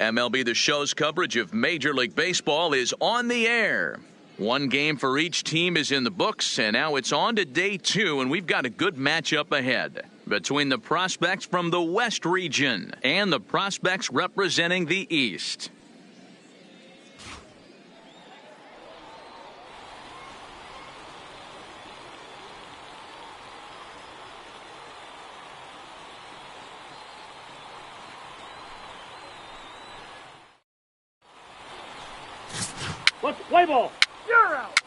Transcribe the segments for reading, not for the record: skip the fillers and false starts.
MLB The Show's coverage of Major League Baseball is on the air. One game for each team is in the books, and now it's on to day 2, and we've got a good matchup ahead between the prospects from the West region and the prospects representing the East. Let's play ball. You're out.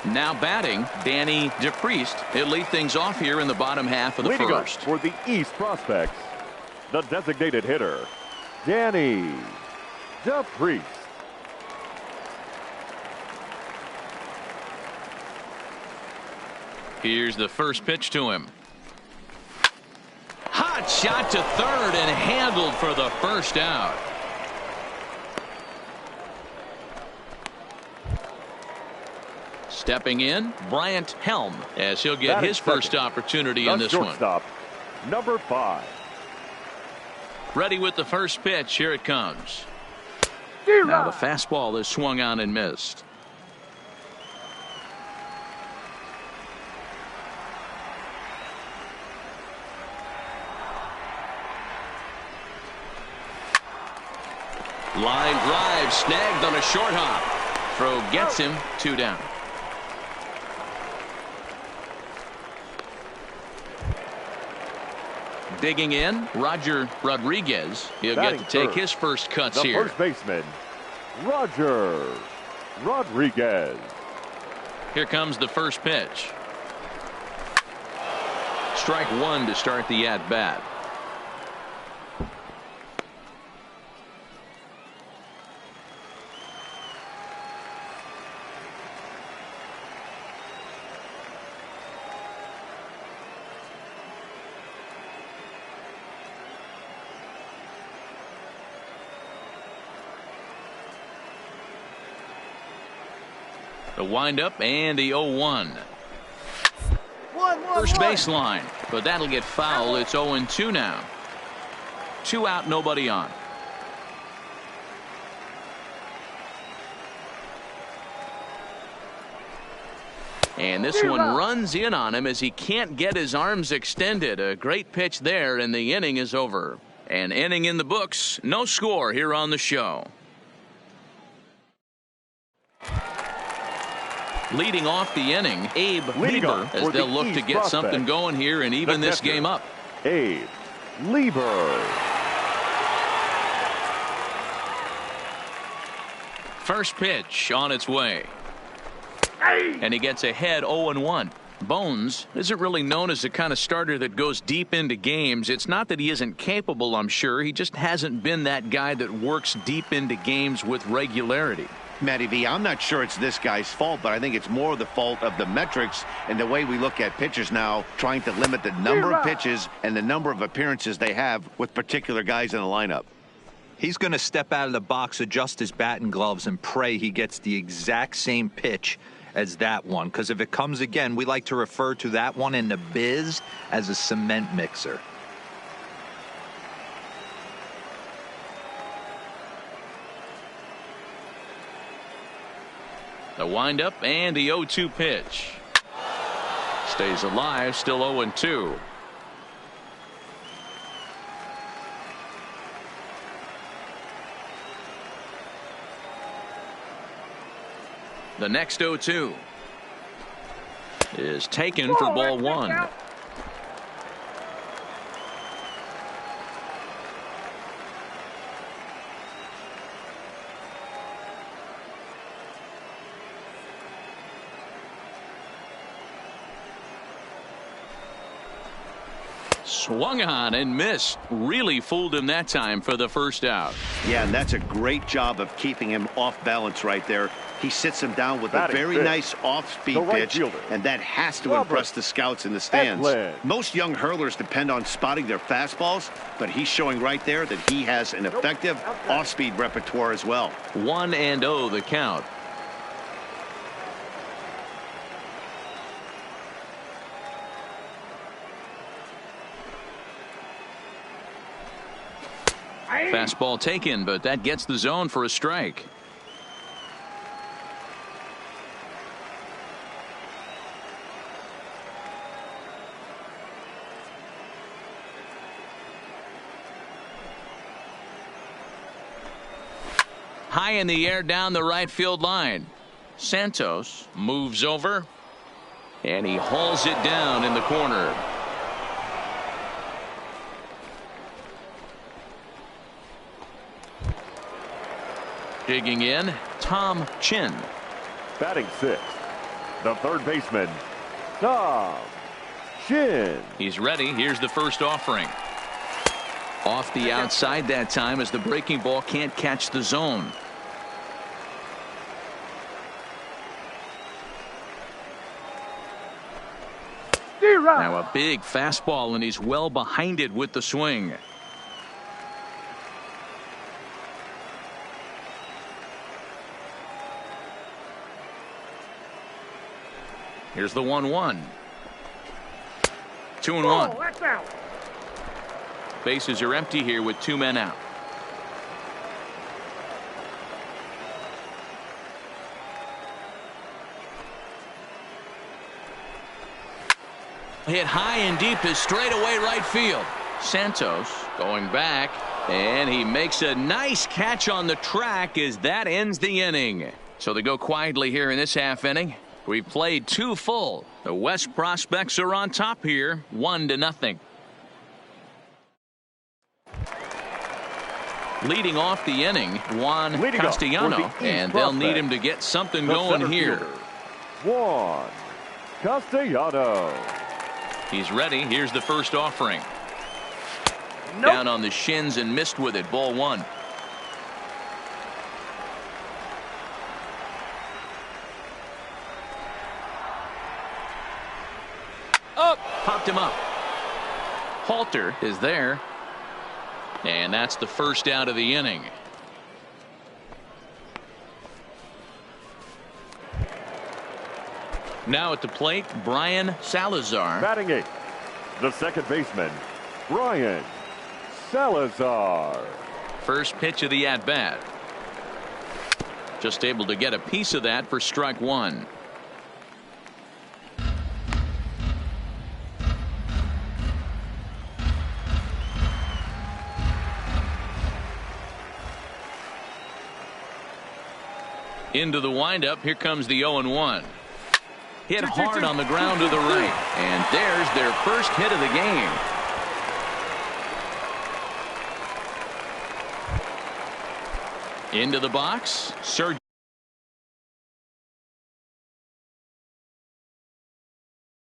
Now batting, Danny DePriest. He'll lead things off here in the bottom half of the Leading first. up for the East prospects, the designated hitter, Danny DePriest. Here's the first pitch to him. Hot shot to third and handled for the first out. Stepping in, Bryant Helm, as he'll get his first opportunity in this one. Shortstop, number 5. Ready with the first pitch. Here it comes. Now the fastball is swung on and missed. Line drive snagged on a short hop. Throw gets him 2 down. Digging in, Roger Rodriguez. He'll get to take his first cuts here. The first baseman, Roger Rodriguez. Here comes the first pitch. Strike 1 to start the at-bat. The windup and the 0-1. First baseline, but that'll get foul. It's 0-2 now. 2 out, nobody on. And this one runs in on him as he can't get his arms extended. A great pitch there, and the inning is over. An inning in the books. No score here on the show. Leading off the inning, Abe Lieber, as they'll look to get something going here and even this game up. Abe Lieber. First pitch on its way. And he gets ahead 0-1. Bones isn't really known as the kind of starter that goes deep into games. It's not that he isn't capable, I'm sure. He just hasn't been that guy that works deep into games with regularity. Matty V, I'm not sure it's this guy's fault, but I think it's more the fault of the metrics and the way we look at pitchers now, trying to limit the number of pitches and the number of appearances they have with particular guys in the lineup. He's going to step out of the box, adjust his bat and gloves, and pray he gets the exact same pitch as that one. Because if it comes again, we like to refer to that one in the biz as a cement mixer. The windup and the 0-2 pitch. Stays alive, still 0-2. The next 0-2 is taken for ball 1. Swung on and missed. Really fooled him that time for the first out. Yeah, and that's a great job of keeping him off balance right there. He sits him down with a very nice off-speed pitch, and that has to impress the scouts in the stands. Most young hurlers depend on spotting their fastballs, but he's showing right there that he has an effective off-speed repertoire as well. 1-0 the count. Fastball taken, but that gets the zone for a strike. High in the air down the right field line. Santos moves over, and he hauls it down in the corner. Digging in, Tom Chin. Batting sixth, the third baseman, Tom Chin. He's ready. Here's the first offering. Off the outside that time as the breaking ball can't catch the zone. Now a big fastball, and he's well behind it with the swing. Here's the 1-1. 2-1. That's out. Bases are empty here with 2 men out. Hit high and deep to straightaway right field. Santos going back, and he makes a nice catch on the track as that ends the inning. So they go quietly here in this half inning. We've played 2 full. The West prospects are on top here, 1-0. Leading off the inning, Juan Castellano, and they'll need him to get something going here. Juan Castellano. He's ready. Here's the first offering. Down on the shins and missed with it. Ball 1. Up. Popped him up. Halter is there. And that's the first out of the inning. Now at the plate, Brian Salazar. Batting eighth, the second baseman, Brian Salazar. First pitch of the at-bat. Just able to get a piece of that for strike 1. Into the windup. Here comes the 0-1. Hit hard on the ground to the right. And there's their first hit of the game. Into the box. Sergio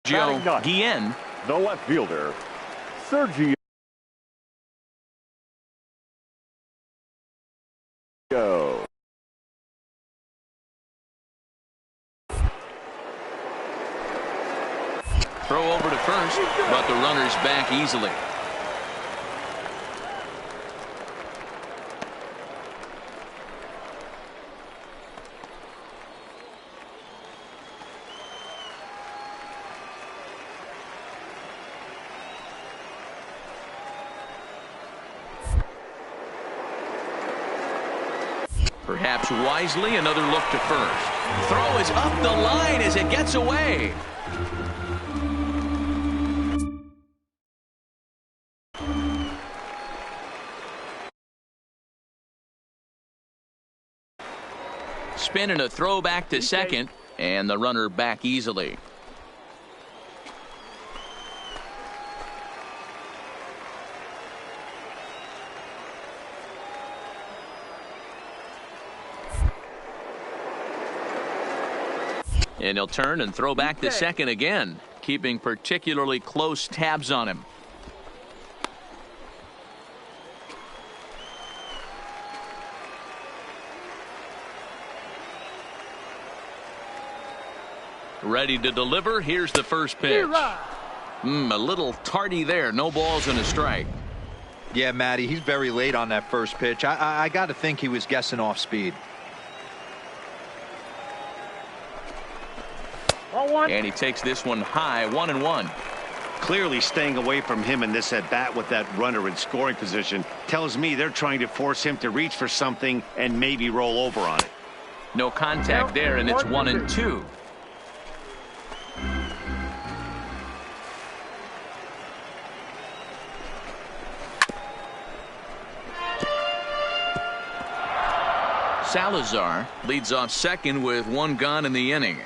Guillen. The left fielder, Sergio. Throw over to first, but the runner's back easily. Perhaps wisely, another look to first. Throw is up the line as it gets away. Spin and a throw back to second, and the runner back easily. And he'll turn and throw back to second again, keeping particularly close tabs on him. Ready to deliver. Here's the first pitch. A little tardy there. No balls and a strike. Yeah, Matty, he's very late on that first pitch. I got to think he was guessing off speed. And he takes this one high, 1-1. Clearly staying away from him in this at-bat with that runner in scoring position tells me they're trying to force him to reach for something and maybe roll over on it. No contact there, and it's 1-2. Salazar leads off second with one gone in the inning.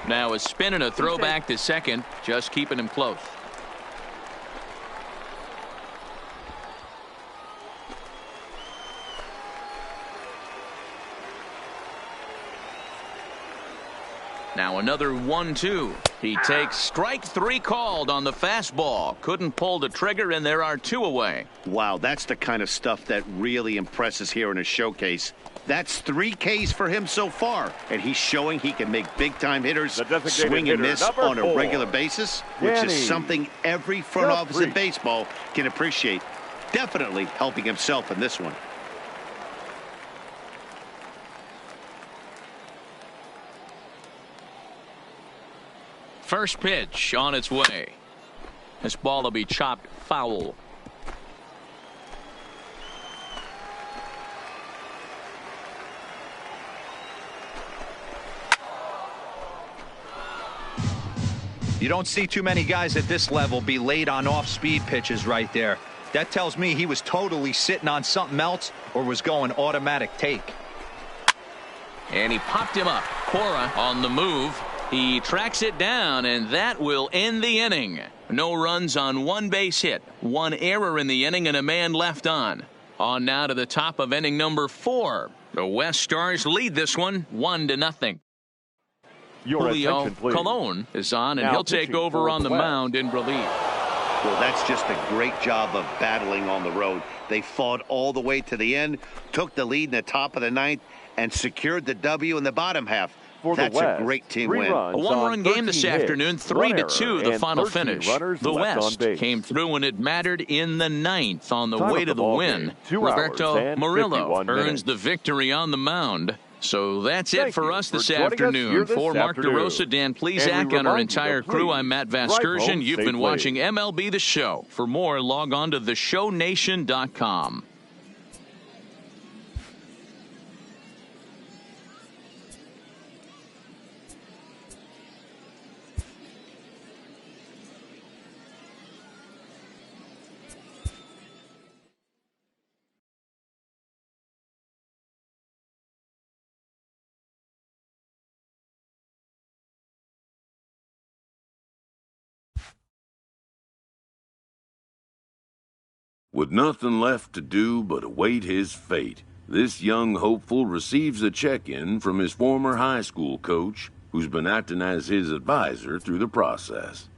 Now a spin and a throw back to second, just keeping him close. Now another 1-2. He takes strike three called on the fastball. Couldn't pull the trigger, and there are two away. Wow, that's the kind of stuff that really impresses here in a showcase. That's 3 Ks for him so far, and he's showing he can make big-time hitters swing and miss on a regular basis, which is something every front office in baseball can appreciate. Definitely helping himself in this one. First pitch on its way. This ball will be chopped foul. You don't see too many guys at this level be late on off-speed pitches right there. That tells me he was totally sitting on something else or was going automatic take. And he popped him up. Cora on the move. He tracks it down, and that will end the inning. No runs on one base hit, one error in the inning, and a man left on. On now to the top of inning number 4. The West Stars lead this one 1-0. Julio Colon is on, and he'll take over on the mound in relief. Well, that's just a great job of battling on the road. They fought all the way to the end, took the lead in the top of the 9th, and secured the W in the bottom half. That's a great team win. A one-run game this afternoon, 3-2 the final finish. The West came through when it mattered in the 9th on the way to the win. Roberto Murillo earns the victory on the mound. So that's it for us this afternoon. For Mark DeRosa, Dan Plesac, and our entire crew, I'm Matt Vasgersian. You've been watching MLB The Show. For more, log on to theshownation.com. With nothing left to do but await his fate, this young hopeful receives a check-in from his former high school coach, who's been acting as his advisor through the process.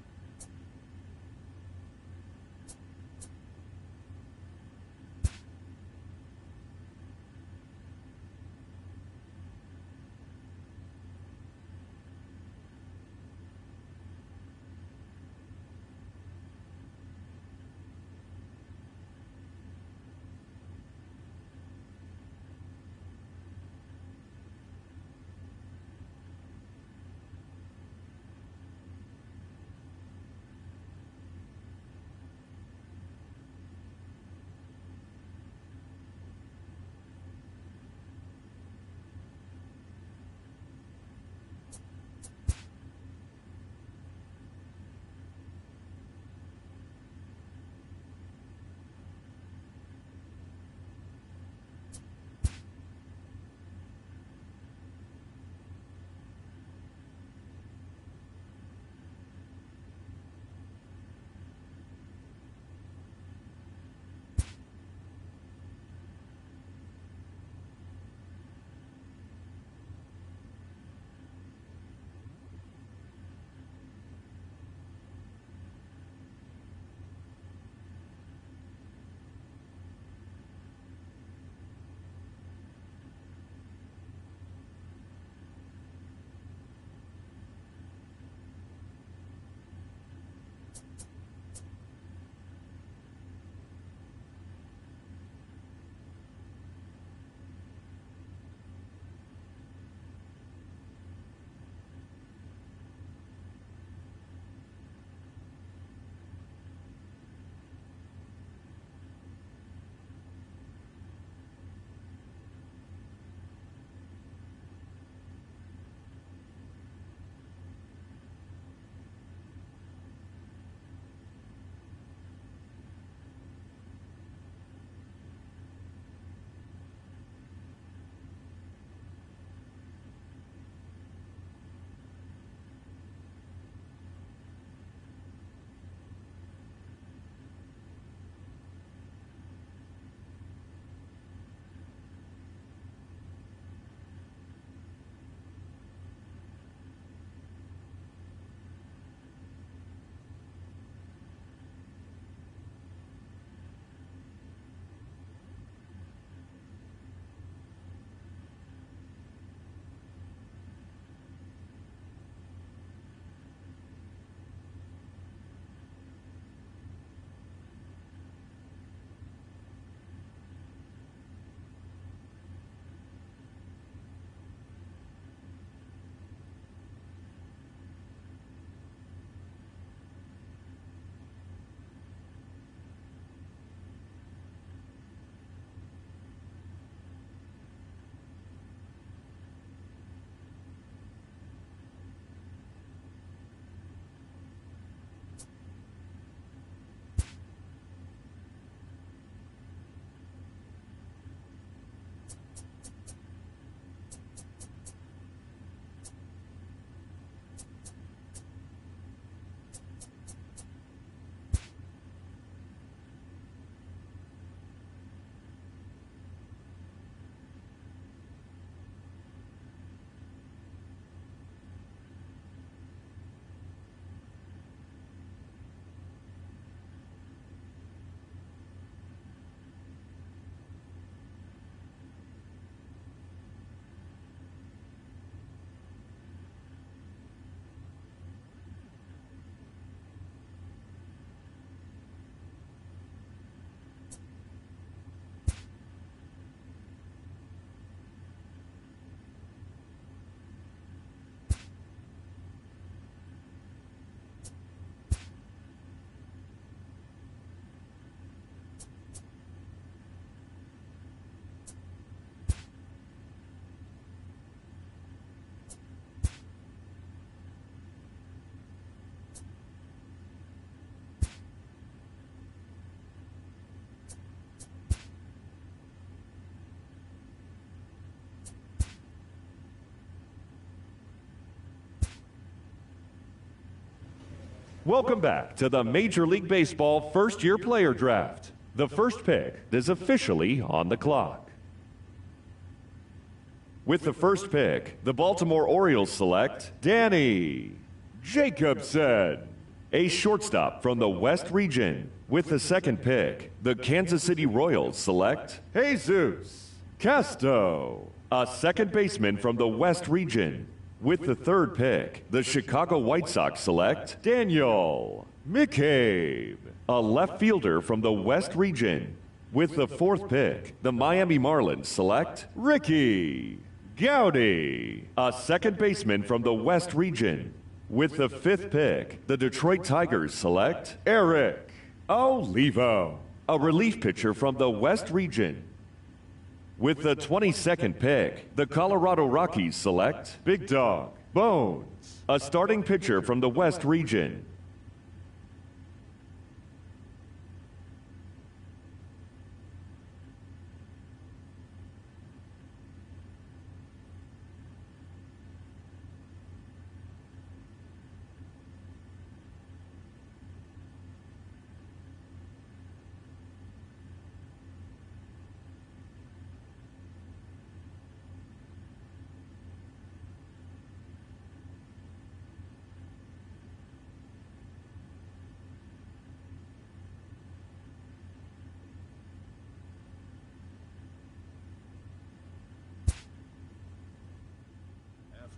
Welcome back to the Major League Baseball first-year player draft. The first pick is officially on the clock. With the first pick, the Baltimore Orioles select Danny Jacobson, a shortstop from the West region. With the second pick, the Kansas City Royals select Jesus Casto, a second baseman from the West region. With the third pick, the Chicago White Sox select Daniel McCabe, a left fielder from the West region. With the fourth pick, the Miami Marlins select Ricky Gowdy, a second baseman from the West region. With the fifth pick, the Detroit Tigers select Eric Olivo, a relief pitcher from the West region. With the 22nd pick, the Colorado Rockies select Big Dog Bones, a starting pitcher from the West region.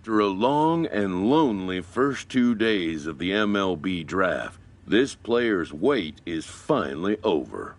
After a long and lonely first 2 days of the MLB draft, this player's wait is finally over.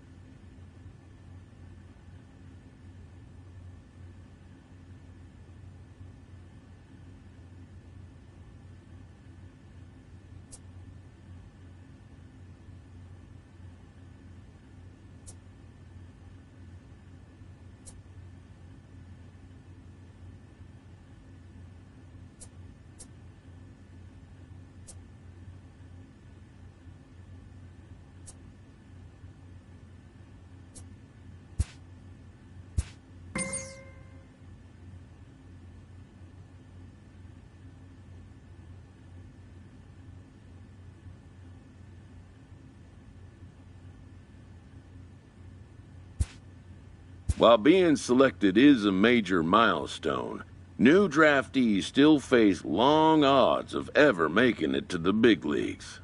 While being selected is a major milestone, new draftees still face long odds of ever making it to the big leagues.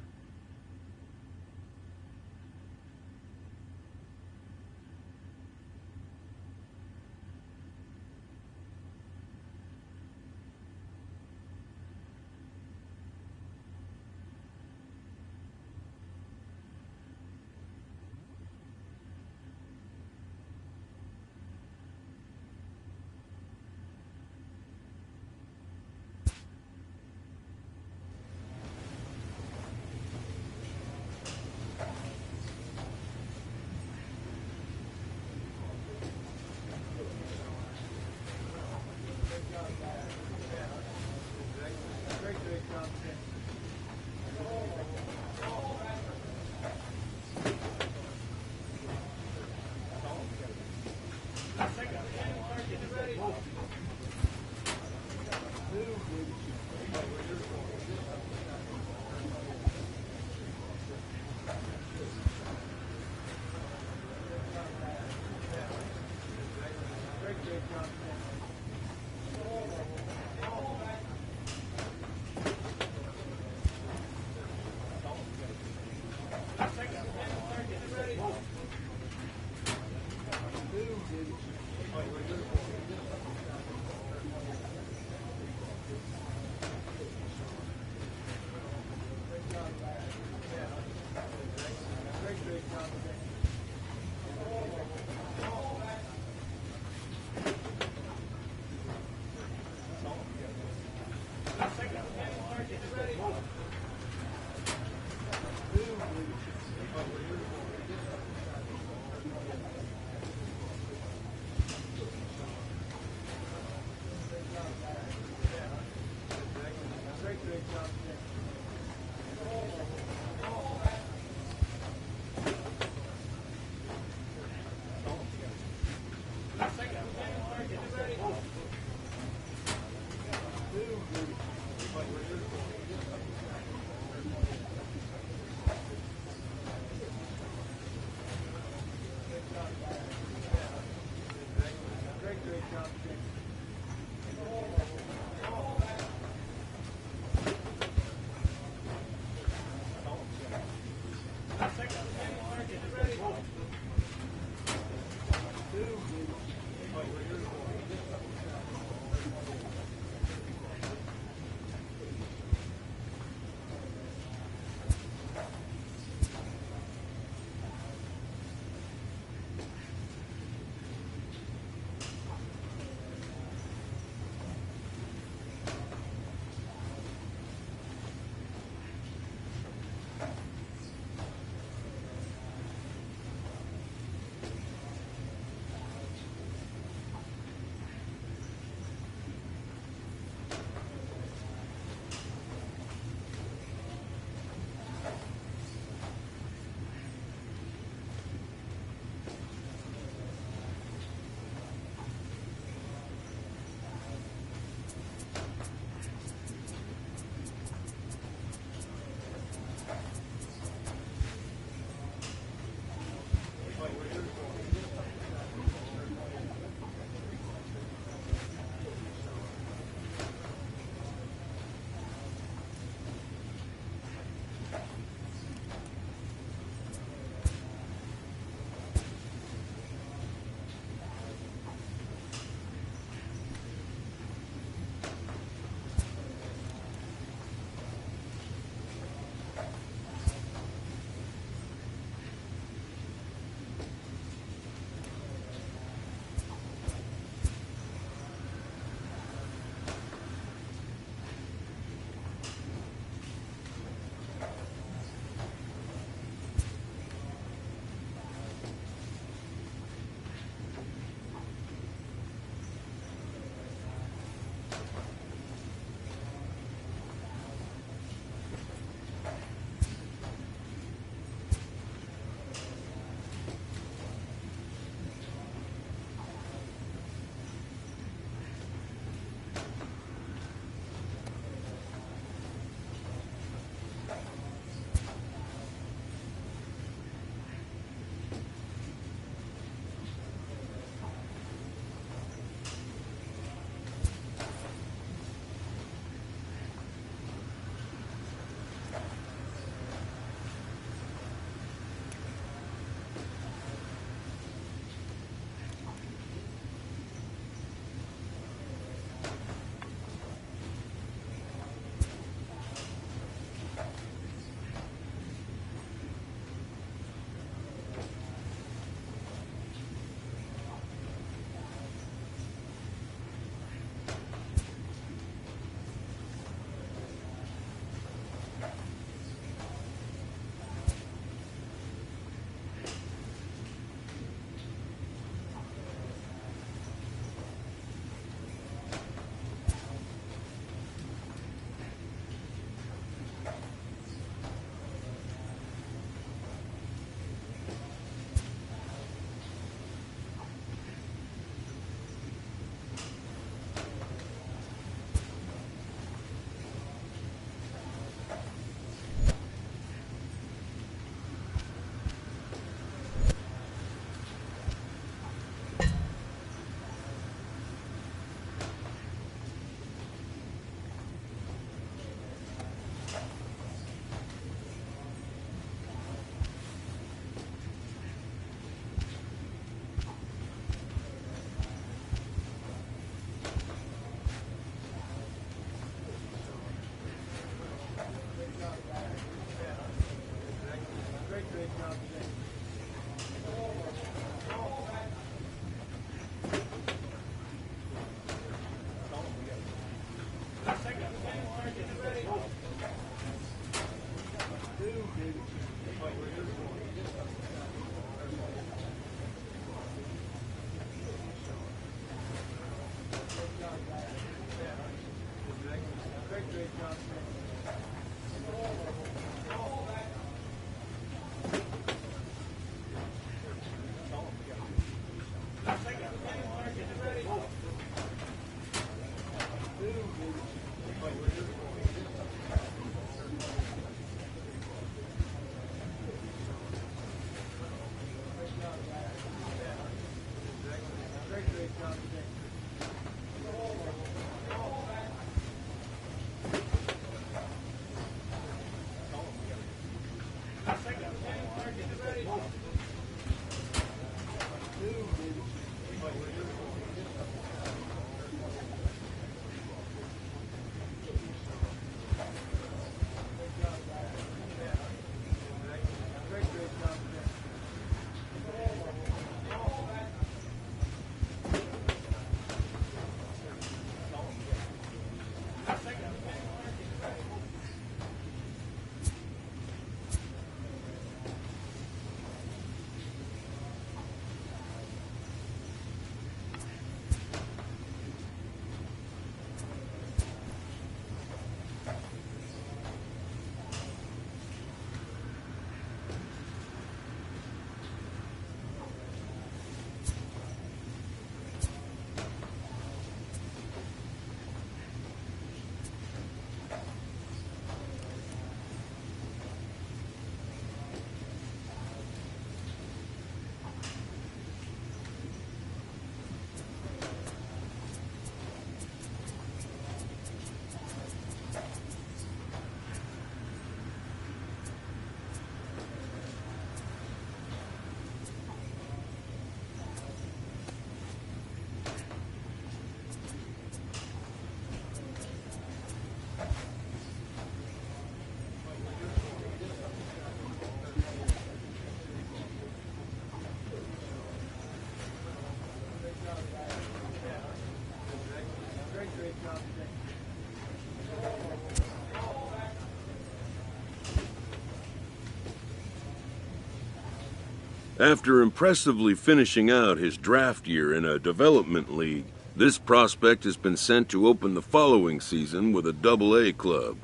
After impressively finishing out his draft year in a development league, this prospect has been sent to open the following season with a Double-A club.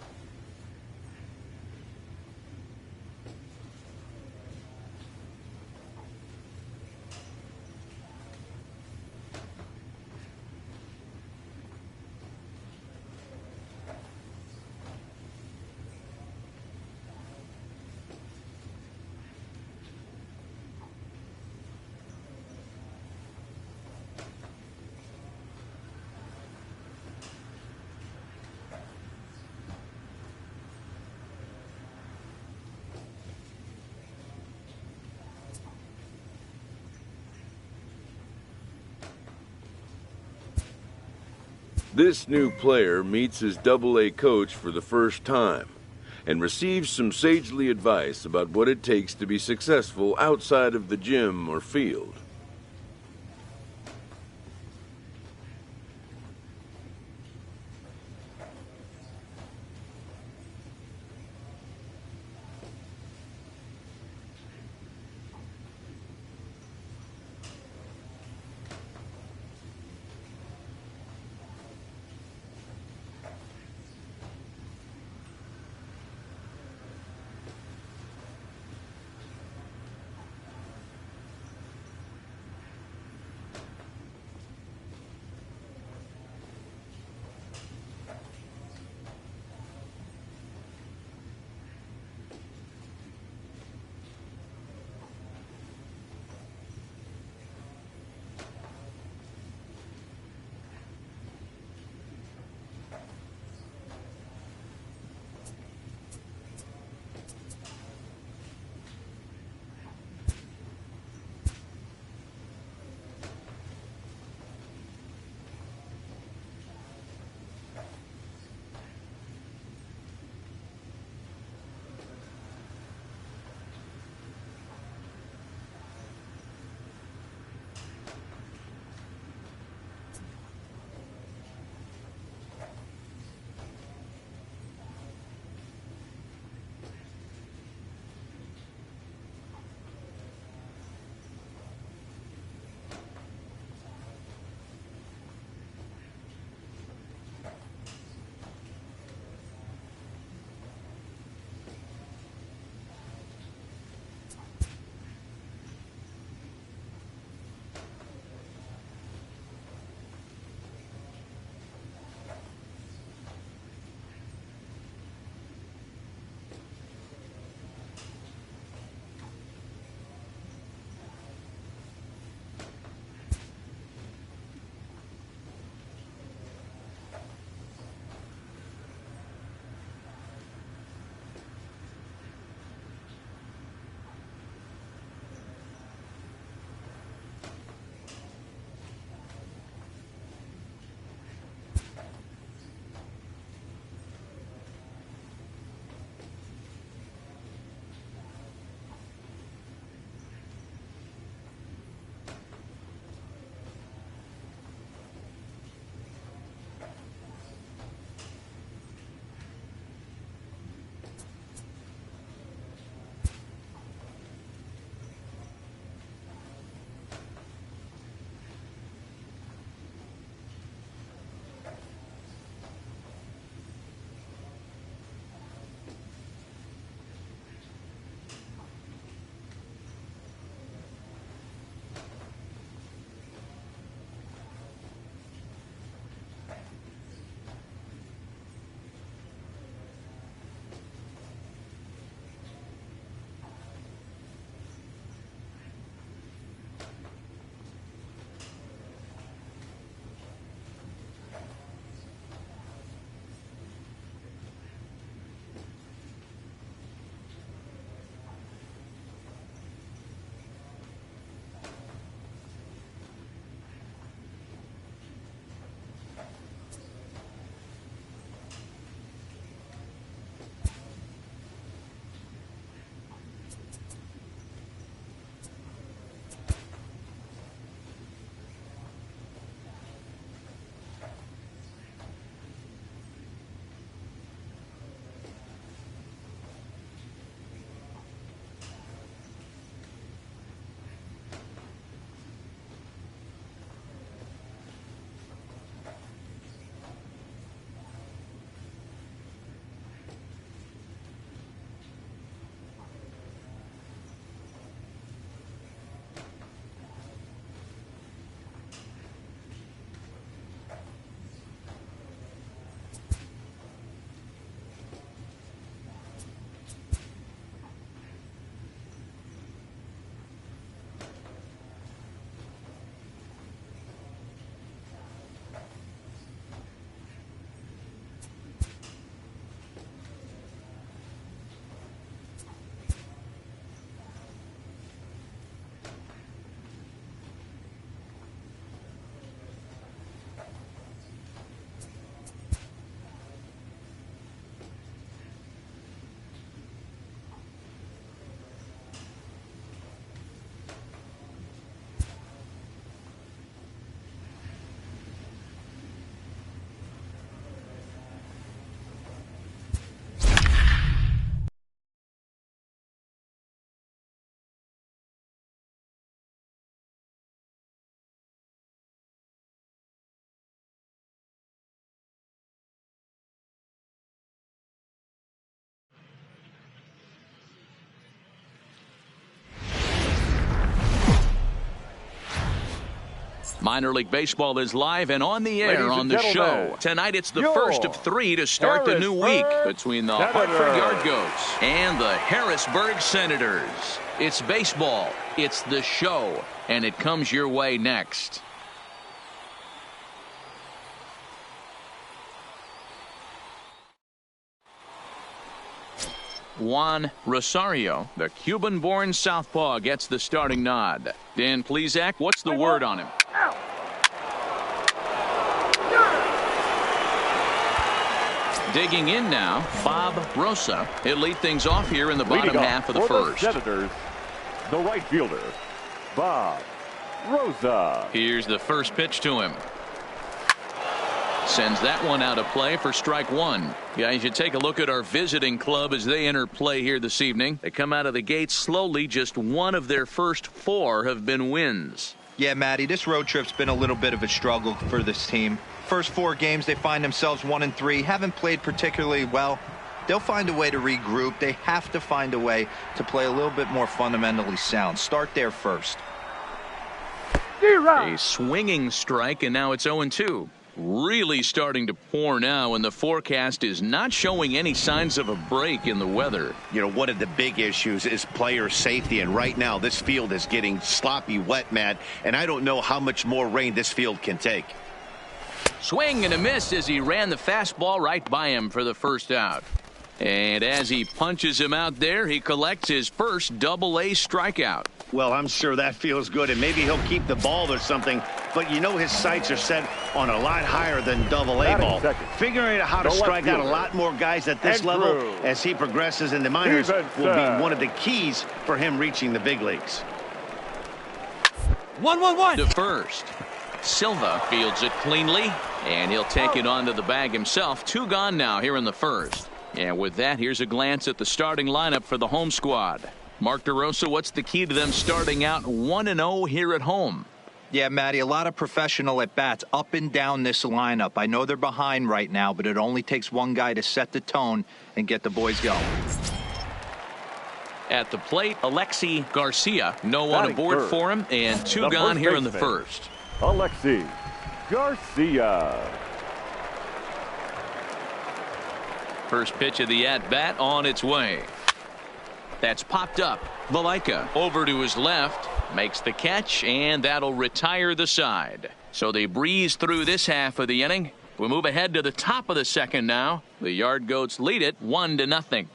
This new player meets his Double-A coach for the first time and receives some sagely advice about what it takes to be successful outside of the gym or field. Minor League Baseball is live and on the air Ladies on and the gentlemen, show. Tonight it's the your first of 3 to start the new week between the Hartford Yard Goats and the Harrisburg Senators. It's baseball, it's the show, and it comes your way next. Juan Rosario, the Cuban-born southpaw, gets the starting nod. Dan Plesac, what's the word on him? Digging in now, Bob Rosa. He'll lead things off here in the bottom half of the first. The Senators, the right fielder, Bob Rosa. Here's the first pitch to him. Sends that one out of play for strike one. Guys, you take a look at our visiting club as they enter play here this evening. They come out of the gate slowly. Just one of their first 4 have been wins. Yeah, Matty, this road trip's been a little bit of a struggle for this team. First 4 games, they find themselves 1-3. Haven't played particularly well. They'll find a way to regroup. They have to find a way to play a little bit more fundamentally sound. Start there first. A swinging strike, and now it's 0-2. Really starting to pour now, and the forecast is not showing any signs of a break in the weather. You know, one of the big issues is player safety, and right now this field is getting sloppy wet, Matt, and I don't know how much more rain this field can take. Swing and a miss as he ran the fastball right by him for the first out. And as he punches him out there, he collects his first Double-A strikeout. Well, I'm sure that feels good, and maybe he'll keep the ball or something, but you know his sights are set on a lot higher than Double-A ball. Figuring out how to strike out a lot more guys at this level as he progresses in the minors will be one of the keys for him reaching the big leagues. 1-1-1 to first. Silva fields it cleanly, and he'll take it onto the bag himself. 2 gone now here in the first. And with that, here's a glance at the starting lineup for the home squad. Mark DeRosa, what's the key to them starting out 1-0 here at home? Yeah, Matty, a lot of professional at-bats up and down this lineup. I know they're behind right now, but it only takes one guy to set the tone and get the boys going. At the plate, Alexi Garcia. No one aboard for him, and 2 gone here in the first. Alexi Garcia. First pitch of the at-bat on its way. That's popped up. Valaika over to his left, makes the catch, and that'll retire the side. So they breeze through this half of the inning. We move ahead to the top of the second now. The Yard Goats lead it 1-0.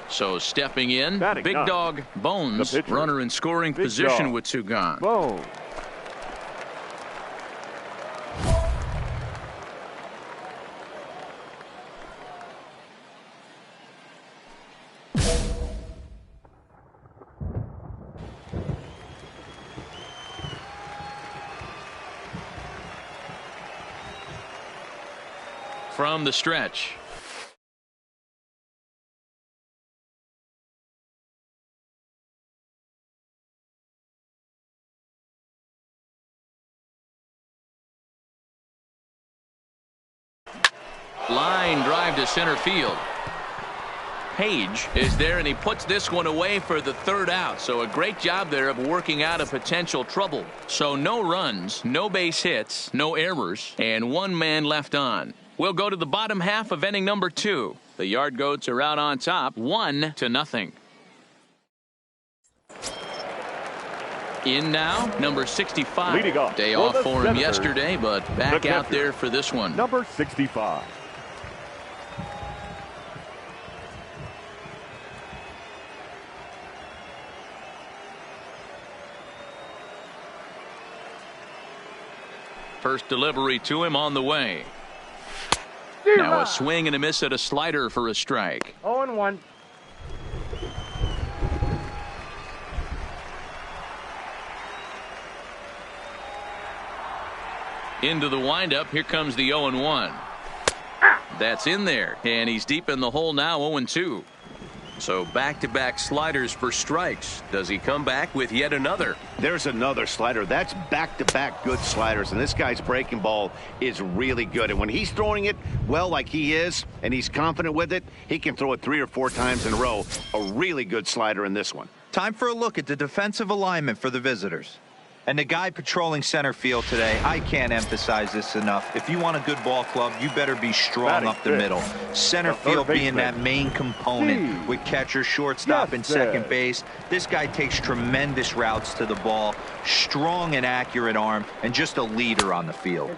So stepping in, Big Dog Bones, runner in scoring position with 2 gone. Bones. From the stretch. Line drive to center field. Page is there, and he puts this one away for the 3rd out. So a great job there of working out a potential trouble. So no runs, no base hits, no errors, and 1 man left on. We'll go to the bottom half of inning number 2. The Yard Goats are out on top, 1-0. In now, number 65. Leading off Day off for him yesterday, but back out there for this one. Number 65. First delivery to him on the way. Now a swing and a miss at a slider for a strike. 0-1. Into the windup. Here comes the 0-1. That's in there, and he's deep in the hole now, 0-2. So back-to-back sliders for strikes. Does he come back with yet another? There's another slider. That's back-to-back good sliders, and this guy's breaking ball is really good. And when he's throwing it well like he is, and he's confident with it, he can throw it 3 or 4 times in a row. A really good slider in this one. Time for a look at the defensive alignment for the visitors. And the guy patrolling center field today, I can't emphasize this enough. If you want a good ball club, you better be strong up the middle. Center field being that main component with catcher, shortstop, and second base. This guy takes tremendous routes to the ball, strong and accurate arm, and just a leader on the field.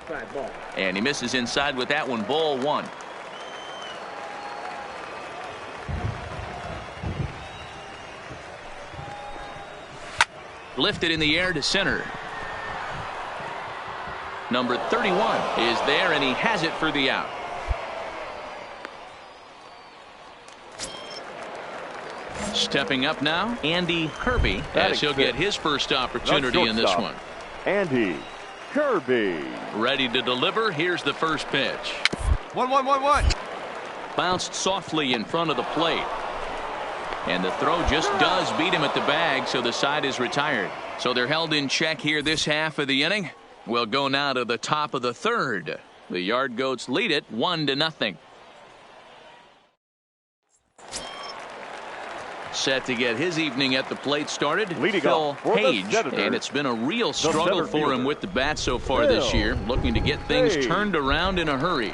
And he misses inside with that one. Ball one. Lifted in the air to center. Number 31 is there, and he has it for the out. Stepping up now, Andy Kirby, as he'll get his first opportunity in this one. Andy Kirby. Ready to deliver. Here's the first pitch. 1-1-1-1. Bounced softly in front of the plate. And the throw just does beat him at the bag, so the side is retired. So they're held in check here this half of the inning. We'll go now to the top of the third. The Yard Goats lead it 1-0. Set to get his evening at the plate started, Phil Page. And it's been a real struggle for him with the bat so far this year, looking to get things turned around in a hurry.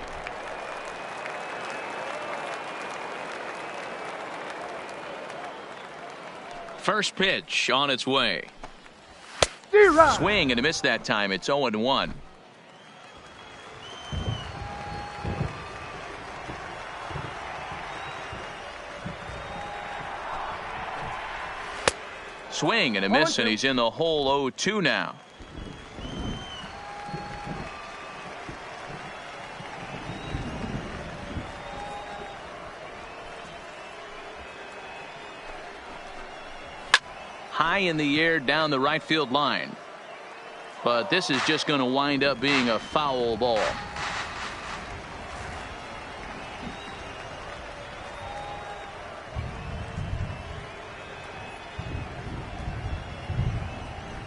First pitch on its way. Swing and a miss that time. It's 0-1. Swing and a miss, and he's in the hole 0-2 now. High in the air down the right field line. But this is just going to wind up being a foul ball.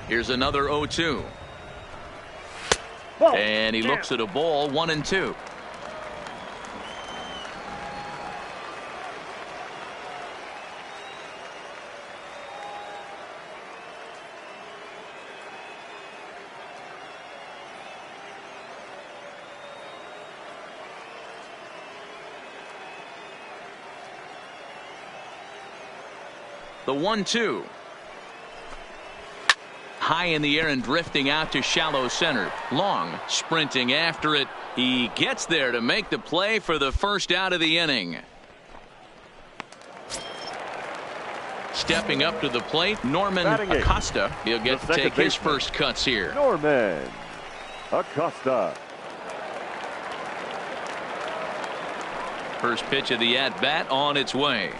Here's another 0-2. And he looks at a ball, 1-2. The 1-2. High in the air and drifting out to shallow center. Long sprinting after it. He gets there to make the play for the first out of the inning. Stepping up to the plate, Norman Acosta. He'll get to take his first cuts here. Norman Acosta. First pitch of the at-bat on its way.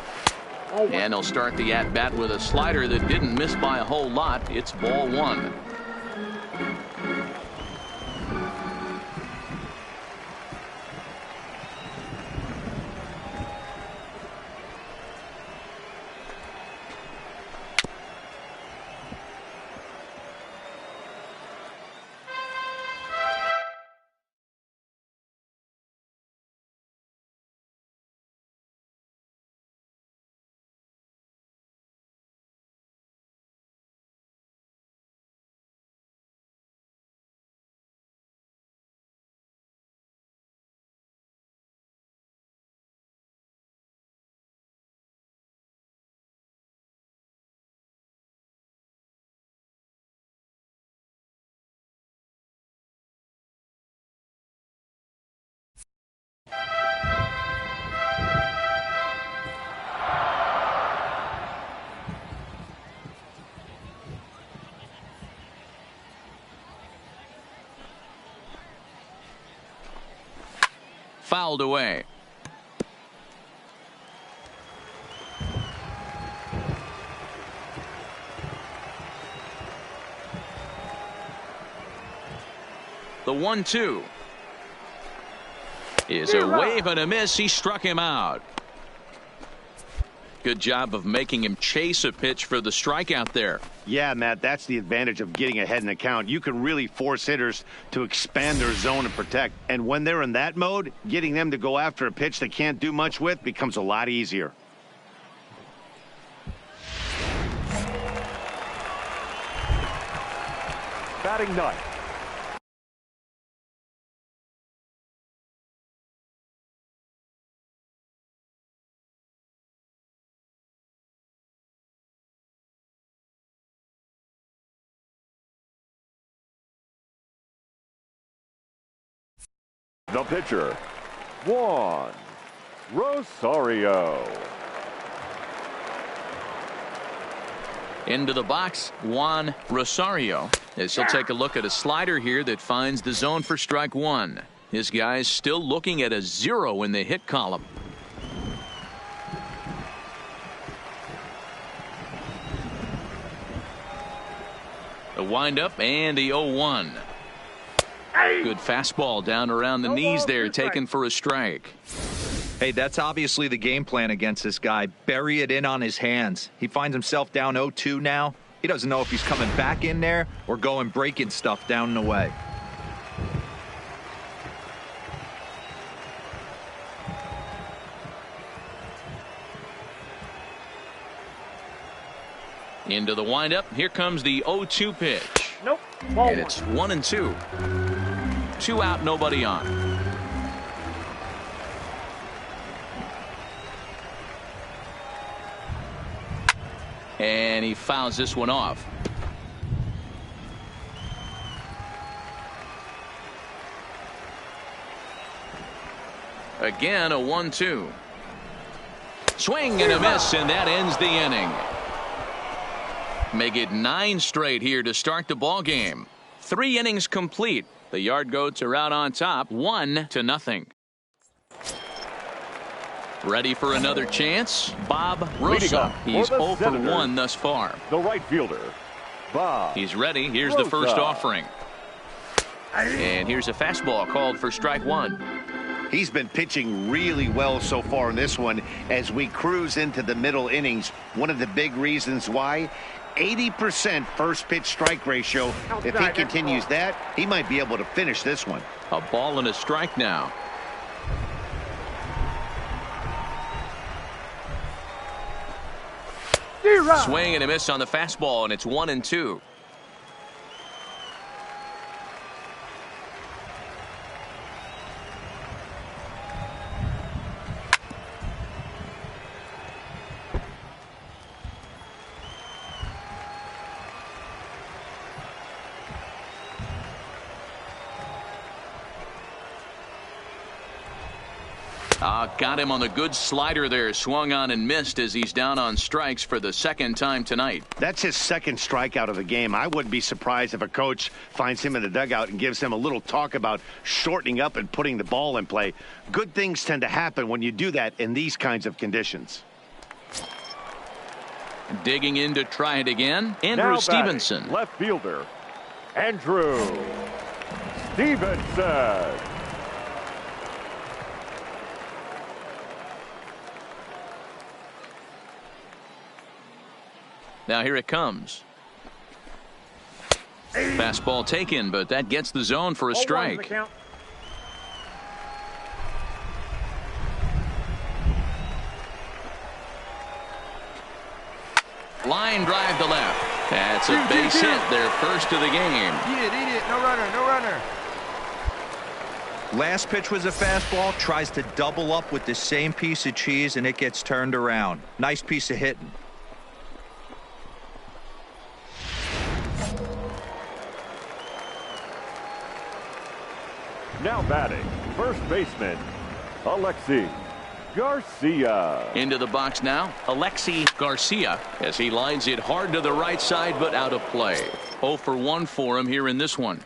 And he'll start the at-bat with a slider that didn't miss by a whole lot. It's ball one. Fouled away. The 1-2 is a wave and a miss. He struck him out. Good job of making him chase a pitch for the strikeout there. Yeah, Matt, that's the advantage of getting ahead in the count. You can really force hitters to expand their zone and protect. And when they're in that mode, getting them to go after a pitch they can't do much with becomes a lot easier. batting ninth. The pitcher, Juan Rosario. Into the box, Juan Rosario, as he'll take a look at a slider here that finds the zone for strike one. His guy's still looking at a 0 in the hit column. The windup and the 0-1. Good fastball down around the knees there, taken for a strike. Hey, that's obviously the game plan against this guy. Bury it in on his hands. He finds himself down 0-2 now. He doesn't know if he's coming back in there or going breaking stuff down and away. Into the windup. Here comes the 0-2 pitch. Nope. And it's 1-2. 2 out, nobody on. And he fouls this one off. Again, a 1-2. Swing and a miss, and that ends the inning. Make it 9 straight here to start the ball game. 3 innings complete. The Yard Goats are out on top, 1-0. Ready for another chance? Bob Rosa. He's 0 for 1 thus far. The right fielder, Bob. He's ready. Here's the first offering. And here's a fastball called for strike one. He's been pitching really well so far in this one as we cruise into the middle innings. One of the big reasons why, 80% first pitch strike ratio. If he continues that, he might be able to finish this one. A ball and a strike now. Swing and a miss on the fastball, and it's 1-2. Got him on the good slider there. Swung on and missed as he's down on strikes for the second time tonight. That's his second strikeout of the game. I wouldn't be surprised if a coach finds him in the dugout and gives him a little talk about shortening up and putting the ball in play. Good things tend to happen when you do that in these kinds of conditions. Digging in to try it again, Andrew Stevenson. Left fielder, Andrew Stevenson. Now here it comes. Fastball taken, but that gets the zone for a strike. Line drive to left. That's a base hit, their first of the game. Eat it. No runner, no runner. Last pitch was a fastball. Tries to double up with the same piece of cheese, and it gets turned around. Nice piece of hitting. Now batting, first baseman, Alexi Garcia. Into the box now, Alexi Garcia, as he lines it hard to the right side, but out of play. 0 for 1 for him here in this one.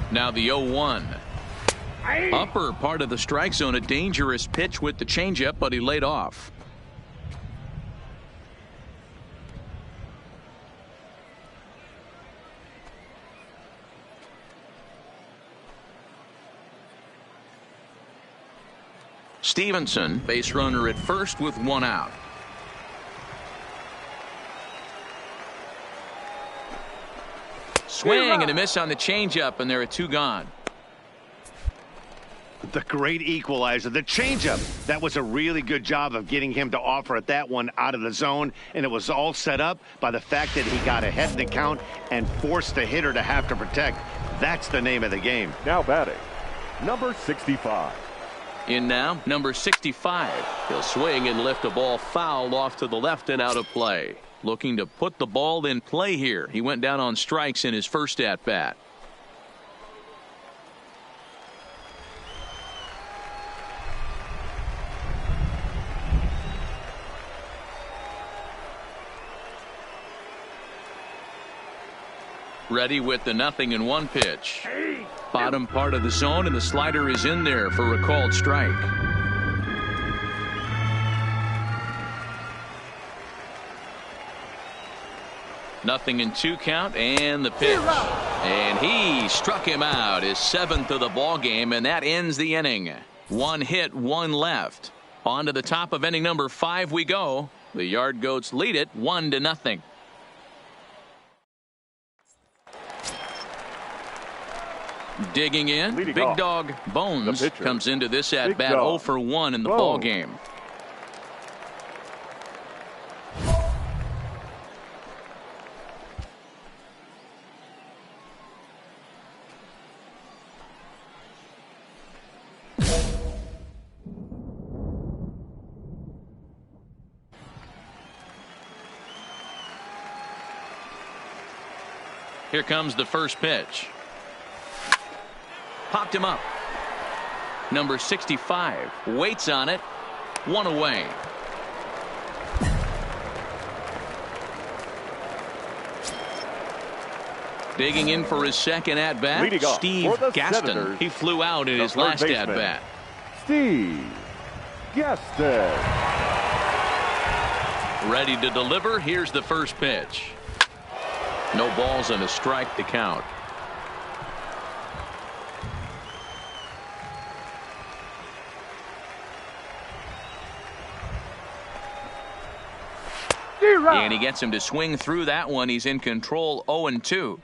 Now the 0-1. Upper part of the strike zone, a dangerous pitch with the changeup, but he laid off. Stevenson, base runner at first with 1 out. Swing and a miss on the changeup, and there are 2 gone. The great equalizer, the changeup. That was a really good job of getting him to offer at that one out of the zone, and it was all set up by the fact that he got ahead in the count and forced the hitter to have to protect. That's the name of the game. Now batting, number 65. In now, number 65. He'll swing and lift a ball foul off to the left and out of play. Looking to put the ball in play here. He went down on strikes in his first at-bat. Ready with the 0-1 pitch. Bottom part of the zone, and the slider is in there for a called strike. Nothing in 2 count, and the pitch. And he struck him out, his 7th of the ball game, and that ends the inning. 1 hit, 1 left. On to the top of inning number 5 we go. The Yard Goats lead it 1-0. Digging in, Leading Big off, Dog Bones comes into this at bat 0 for 1 in the ball game. Here comes the first pitch. Popped him up. Number 65 waits on it. 1 away. Digging in for his second at bat, Steve Gaston. Senators, he flew out in his last at bat. Steve Gaston. Ready to deliver. Here's the first pitch. No balls and a strike to count. And he gets him to swing through that one. He's in control, 0-2.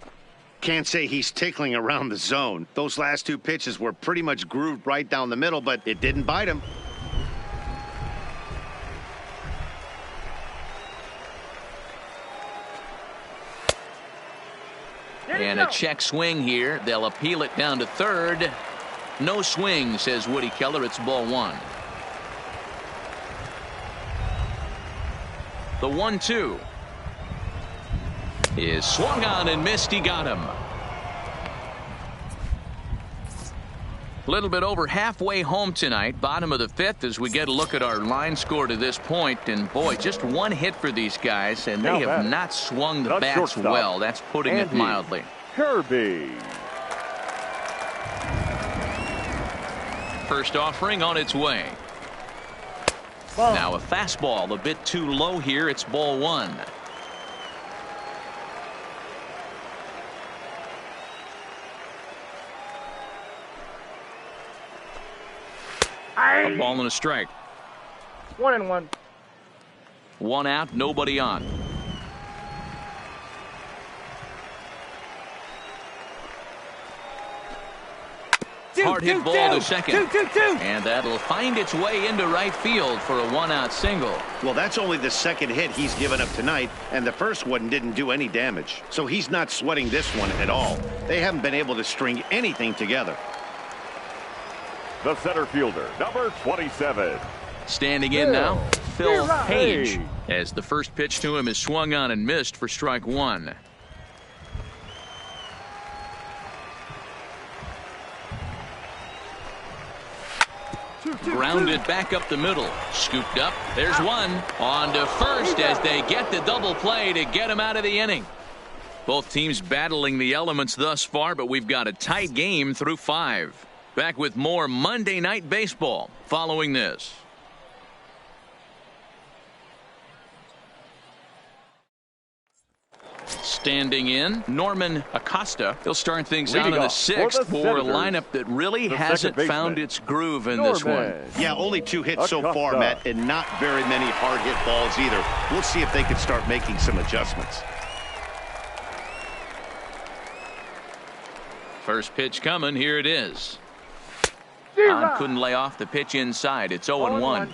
Can't say he's tickling around the zone. Those last 2 pitches were pretty much grooved right down the middle, but it didn't bite him. And a check swing here. They'll appeal it down to third. No swing, says Woody Keller. It's ball 1. The 1-2 is swung on and missed. He got him. A little bit over halfway home tonight, bottom of the 5th, as we get a look at our line score to this point. And boy, just 1 hit for these guys, and they have not swung the bats well. That's putting it mildly. Kirby. First offering on its way. Now a fastball a bit too low here. It's ball 1. A ball and a strike. 1-1. 1 out, nobody on. Hard hit ball to second. And that'll find its way into right field for a 1-out single. Well, that's only the second hit he's given up tonight, and the first one didn't do any damage. So he's not sweating this one at all. They haven't been able to string anything together. The center fielder, number 27. Standing in now, Phil Page, as the first pitch to him is swung on and missed for strike 1. Grounded back up the middle. Scooped up. There's one. On to first as they get the double play to get him out of the inning. Both teams battling the elements thus far, but we've got a tight game through 5. Back with more Monday Night Baseball following this. Standing in, Norman Acosta. He'll start things out in the 6th for a lineup that really hasn't found its groove in this one. Yeah, only 2 hits so far, Matt, and not very many hard hit balls either. We'll see if they can start making some adjustments. First pitch coming. Here it is. Couldn't lay off the pitch inside. It's 0-1.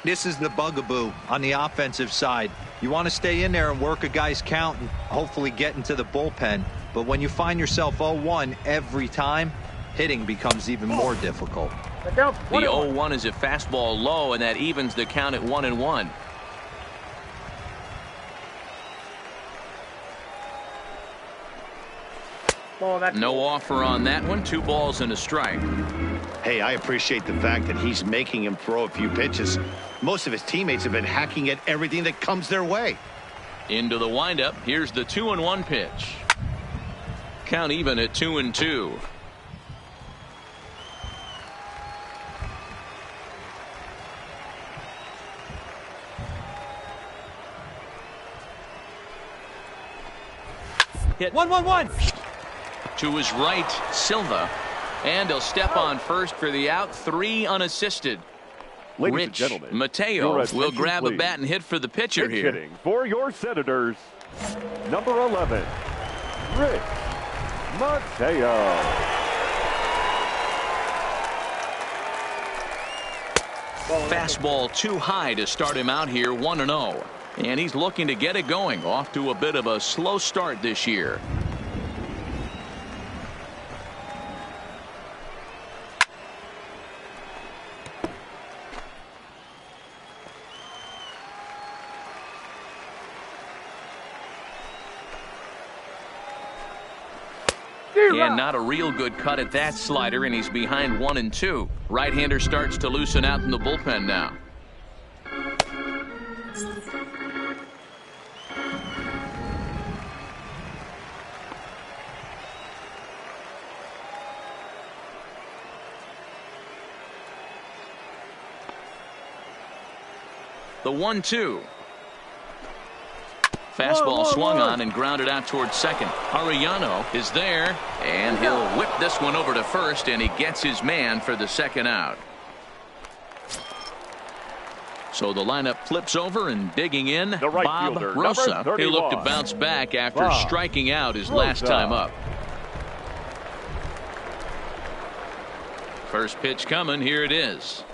This is the bugaboo on the offensive side. You want to stay in there and work a guy's count and hopefully get into the bullpen. But when you find yourself 0-1 every time, hitting becomes even more difficult. The 0-1 is a fastball low, and that evens the count at 1-1. No offer on that one. 2 balls and a strike. Hey, I appreciate the fact that he's making him throw a few pitches. Most of his teammates have been hacking at everything that comes their way. Into the windup. Here's the 2-1 pitch. Count even at 2-2. Hit 1-1-1. to his right, Silva, and he'll step on first for the out. 3 unassisted. Ladies and Rich gentlemen, Mateo will grab a bat and hit for the pitcher Pitch here. hitting for your Senators, number 11, Rich Mateo. Fastball too high to start him out here, 1-0. And he's looking to get it going. Off to a bit of a slow start this year. And not a real good cut at that slider, and he's behind 1-2. Right-hander starts to loosen out in the bullpen now. The 1-2. Fastball swung on and grounded out towards second. Arellano is there, and he'll whip this one over to first, and he gets his man for the second out. So the lineup flips over, and digging in, The right Bob fielder, Rosa. number 31. He'll look to bounce back after Bob striking out his Rosa. last time up. First pitch coming. Here it is.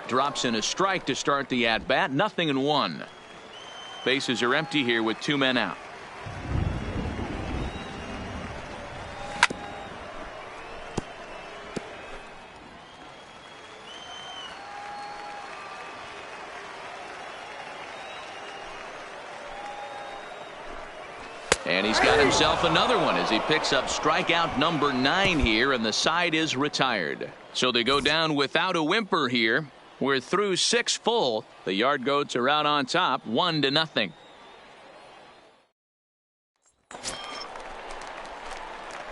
Drops in a strike to start the at-bat. 0-1. Bases are empty here with 2 men out. And he's got himself another one as he picks up strikeout number 9 here, and the side is retired. So they go down without a whimper here. We're through 6 full. The Yard Goats are out on top, 1-0.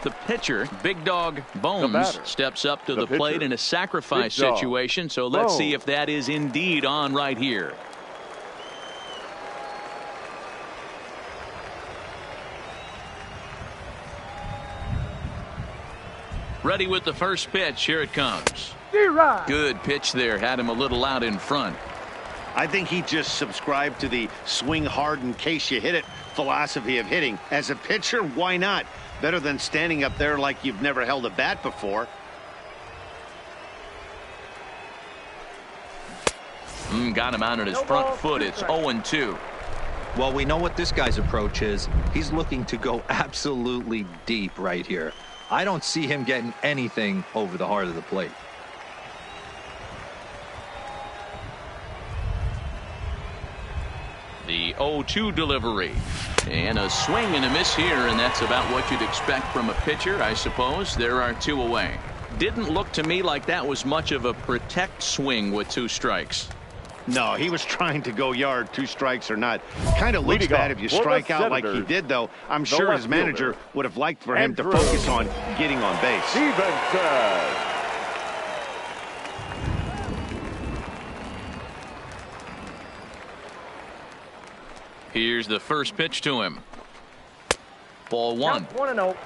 The pitcher, Big Dog Bones, steps up to the plate in a sacrifice situation. So let's see if that is indeed on right here. Ready with the first pitch. Here it comes. Good pitch there. Had him a little out in front. I think he just subscribed to the swing hard in case you hit it philosophy of hitting. As a pitcher, why not? Better than standing up there like you've never held a bat before. Got him out on his front foot. It's 0-2. Well, we know what this guy's approach is. He's looking to go absolutely deep right here. I don't see him getting anything over the heart of the plate. The 0-2 delivery. And a swing and a miss here, and that's about what you'd expect from a pitcher, I suppose. There are 2 away. Didn't look to me like that was much of a protect swing with 2 strikes. No, he was trying to go yard, 2 strikes or not. Kind of looks bad if you strike out like he did, though. I'm sure his manager would have liked for him to focus on getting on base. Stevenson. Here's the first pitch to him. Ball 1. 1-0.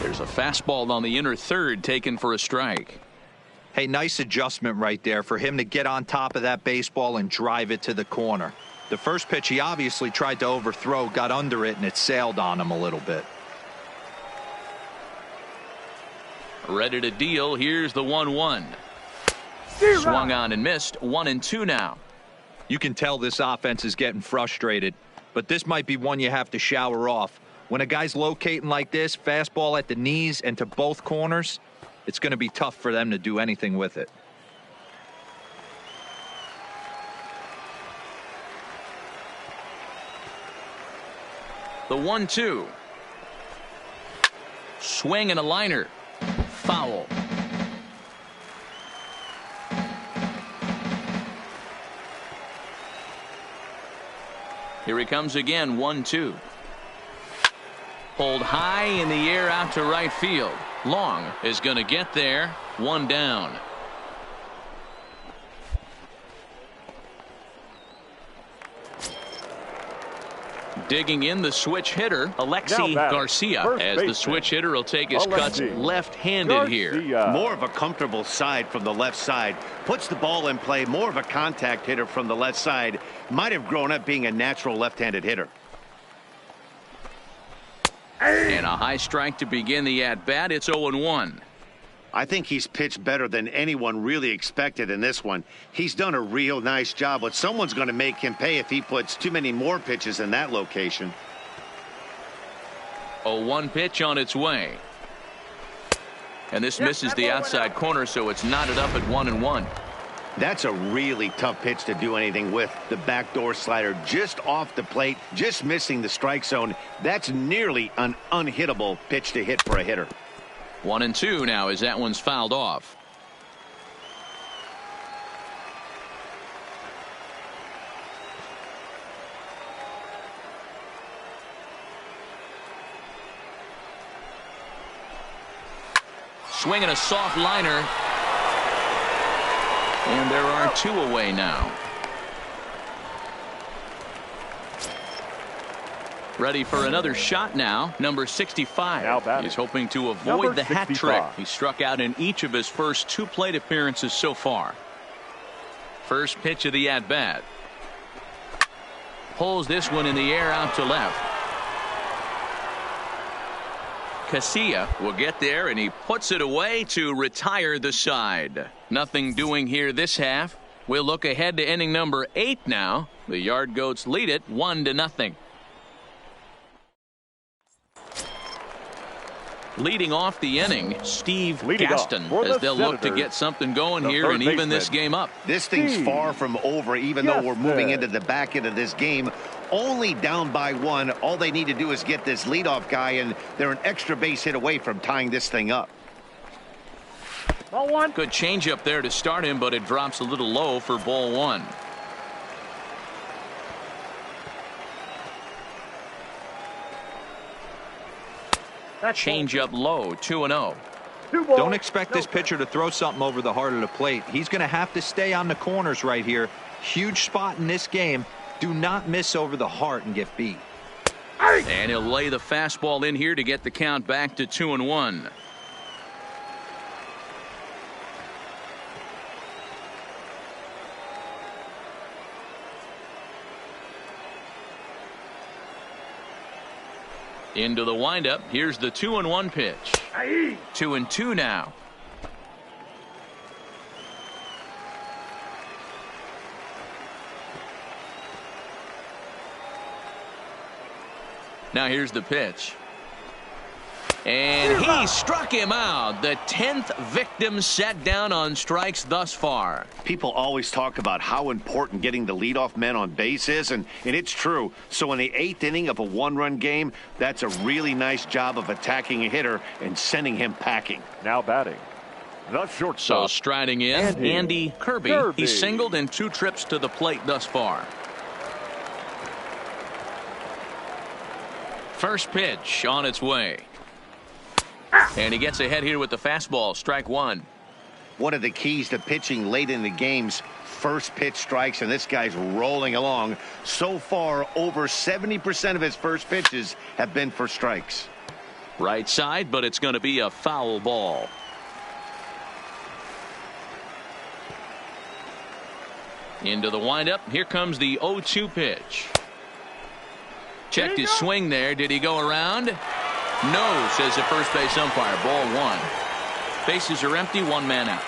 There's a fastball on the inner third taken for a strike. Hey, nice adjustment right there for him to get on top of that baseball and drive it to the corner. The first pitch he obviously tried to overthrow, got under it, and it sailed on him a little bit. Ready to deal. Here's the 1-1. Swung on and missed. 1-2 now. You can tell this offense is getting frustrated, but this might be one you have to shower off. When a guy's locating like this, fastball at the knees and to both corners, it's going to be tough for them to do anything with it. The 1-2. Swing and a liner. Foul. Here he comes again. 1-2. Pulled high in the air out to right field. Long is going to get there. 1 down. Digging in the switch hitter, Alexi Garcia, as the switch hitter will take his cuts left-handed here. More of a comfortable side from the left side. Puts the ball in play. More of a contact hitter from the left side. Might have grown up being a natural left-handed hitter. And a high strike to begin the at-bat. It's 0-1. I think he's pitched better than anyone really expected in this one. He's done a real nice job, but someone's going to make him pay if he puts too many more pitches in that location. 0-1 pitch on its way. And this misses the outside corner, so it's knotted up at 1-1. That's a really tough pitch to do anything with. The backdoor slider just off the plate, just missing the strike zone. That's nearly an unhittable pitch to hit for a hitter. 1-2 now as that one's fouled off. Swinging a soft liner. And there are 2 away now. Ready for another shot now. Number 65. He's hoping to avoid the hat trick. He struck out in each of his first 2 plate appearances so far. First pitch of the at-bat. Pulls this one in the air out to left. Casilla will get there, and he puts it away to retire the side. Nothing doing here this half. We'll look ahead to inning number 8 now. The Yard Goats lead it 1-0. Leading off the inning, Steve Gaston, as they'll look to get something going here and even this game up. This thing's far from over, even though we're moving into the back end of this game. Only down by 1. All they need to do is get this leadoff guy, and they're an extra base hit away from tying this thing up. Ball 1. Good change up there to start him, but it drops a little low for ball 1. Change up low, 2-0. Don't expect this pitcher to throw something over the heart of the plate. He's going to have to stay on the corners right here. Huge spot in this game. Do not miss over the heart and get beat. And he'll lay the fastball in here to get the count back to 2-1. Into the windup. Here's the 2-1 pitch. 2-2 now. Now here's the pitch. And he struck him out. The 10th victim set down on strikes thus far. People always talk about how important getting the leadoff man on base is, and it's true. So in the 8th inning of a 1-run game, that's a really nice job of attacking a hitter and sending him packing. Now batting, the shortstop. So striding in, Andy Kirby. He's singled in 2 trips to the plate thus far. First pitch on its way. And he gets ahead here with the fastball. Strike 1. One of the keys to pitching late in the games, first pitch strikes, and this guy's rolling along. So far, over 70% of his first pitches have been for strikes. Right side, but it's going to be a foul ball. Into the windup. Here comes the 0-2 pitch. Checked his swing there. Did he go around? No, says the first base umpire. Ball 1. Bases are empty. 1 man out.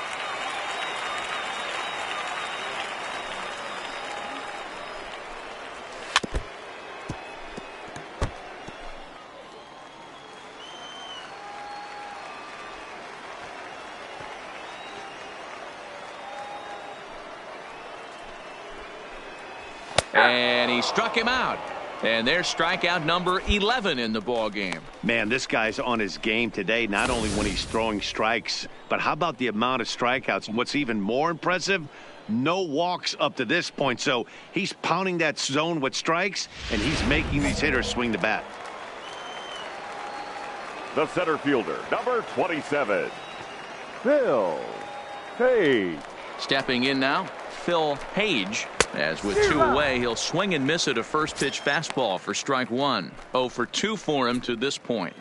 And he struck him out. And there's strikeout number 11 in the ball game. Man, this guy's on his game today, not only when he's throwing strikes, but how about the amount of strikeouts? And what's even more impressive, no walks up to this point. So he's pounding that zone with strikes, and he's making these hitters swing the bat. The center fielder, number 27, Phil Page. Stepping in now, Phil Page. As with 2 away, he'll swing and miss at a first pitch fastball for strike 1. 0 for 2 for him to this point.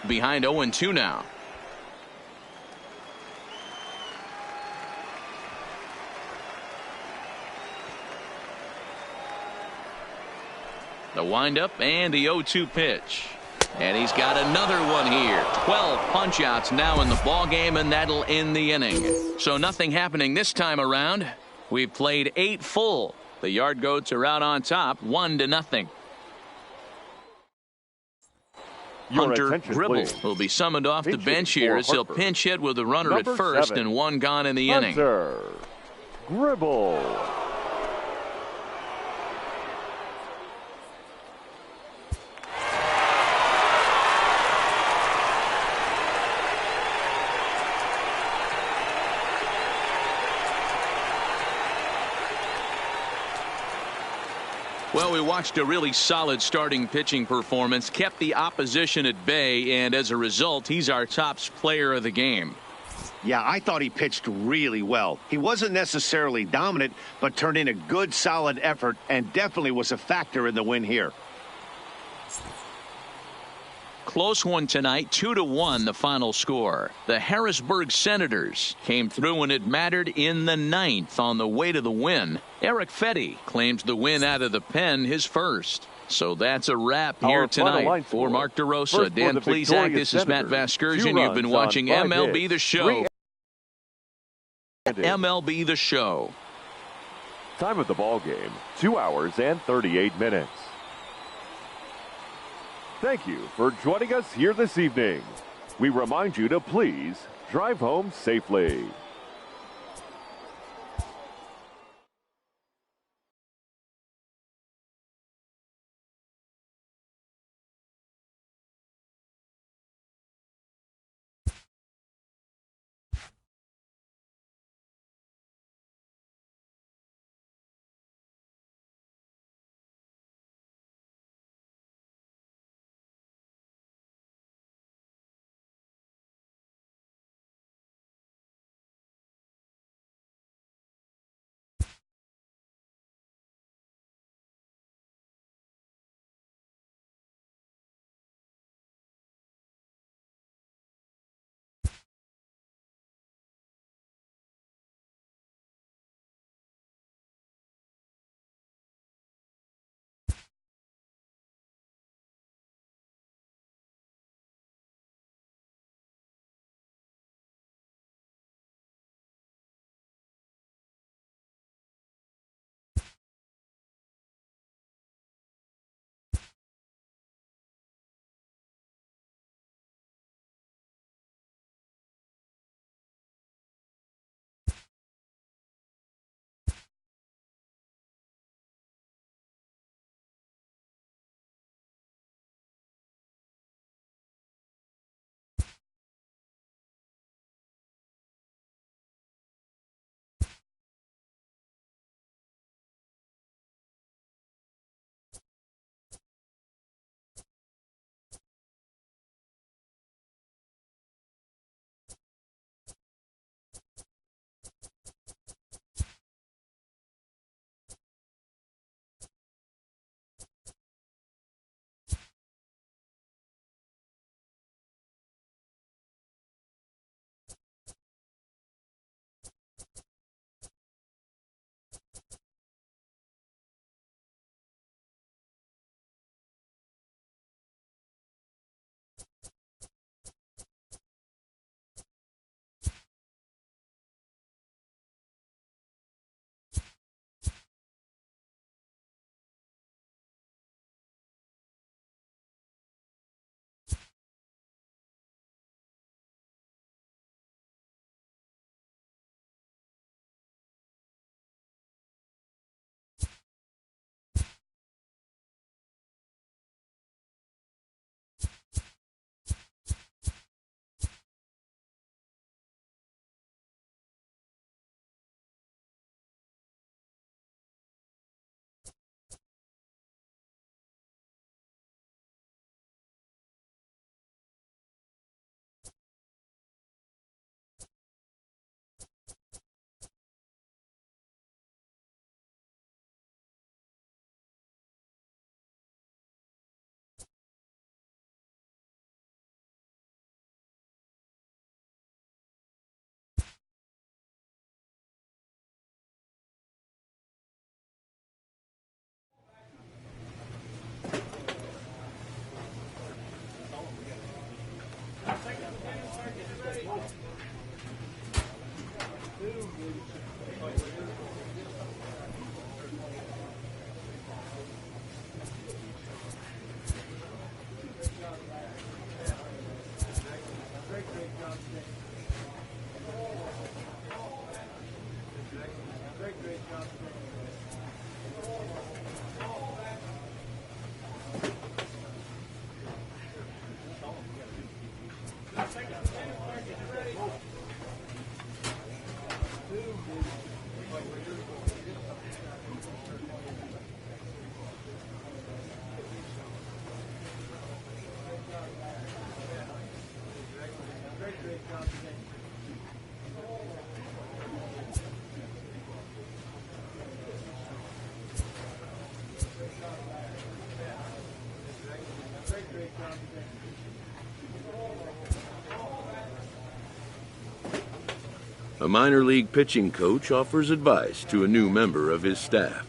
Behind 0-2 now. The windup and the 0-2 pitch. And he's got another one here. 12 punch-outs now in the ball game, and that'll end the inning. So nothing happening this time around. We've played 8 full. The Yard Goats are out on top, 1-0. Hunter Gribble will be summoned off the bench here as he'll pinch hit with a runner at first and 1 gone in the inning. Hunter Gribble. Well, we watched a really solid starting pitching performance, kept the opposition at bay, and as a result, he's our top player of the game. Yeah, I thought he pitched really well. He wasn't necessarily dominant, but turned in a good, solid effort and definitely was a factor in the win here. Close one tonight, 2-1 the final score. The Harrisburg Senators came through when it mattered in the 9th on the way to the win. Eric Fetty claims the win out of the pen, his first. So that's a wrap here tonight. For Mark DeRosa, Dan Plesac, this is Matt Vasgersian. You've been watching MLB The Show. MLB The Show. Time of the ball game, 2 hours and 38 minutes. Thank you for joining us here this evening. We remind you to please drive home safely. A minor league pitching coach offers advice to a new member of his staff.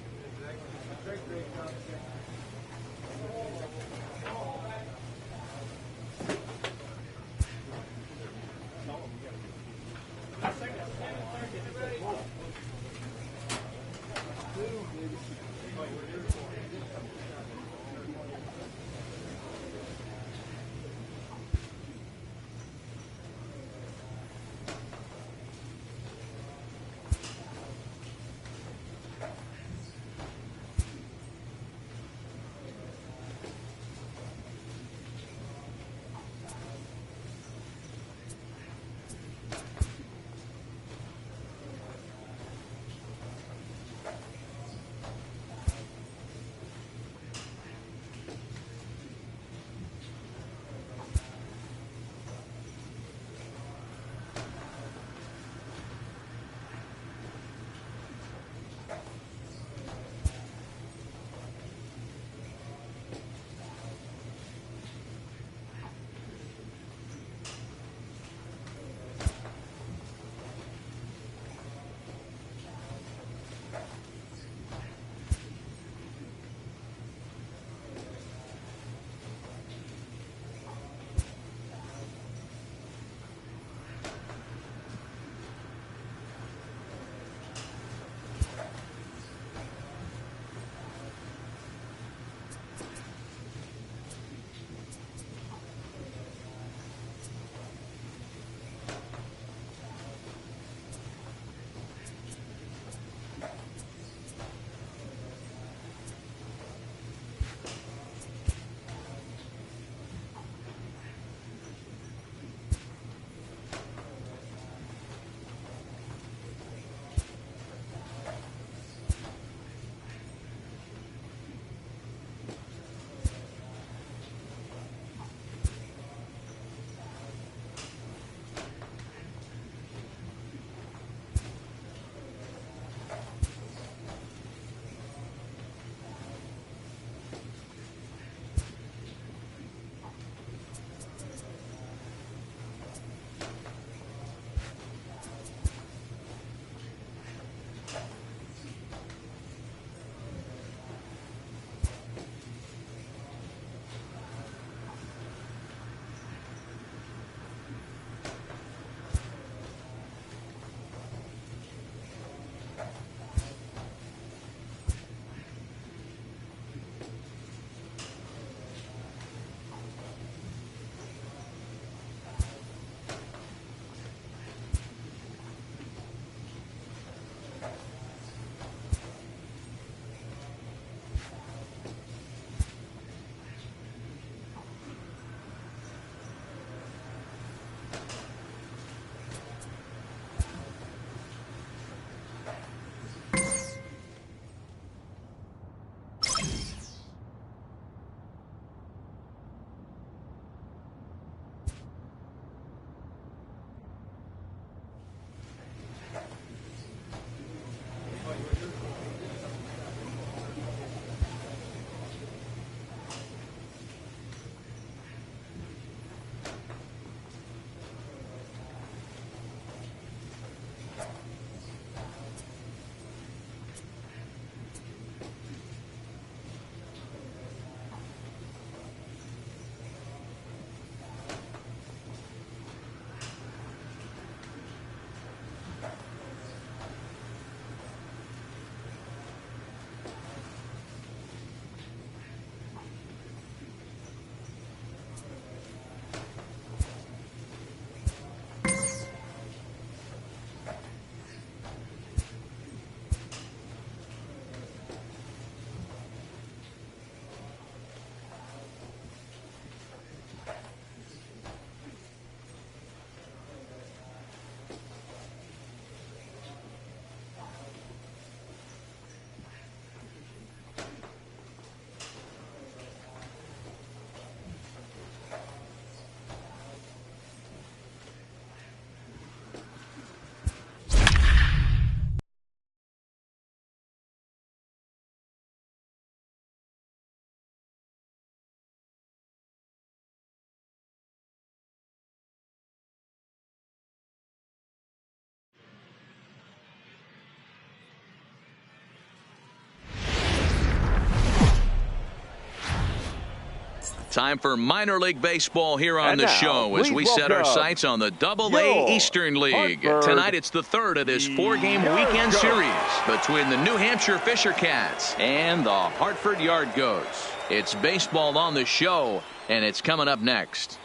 Time for minor league baseball here on the show as we set our sights on the Double-A Eastern League. Tonight it's the third of this 4-game weekend series between the New Hampshire Fisher Cats and the Hartford Yard Goats. It's baseball on the show, and it's coming up next.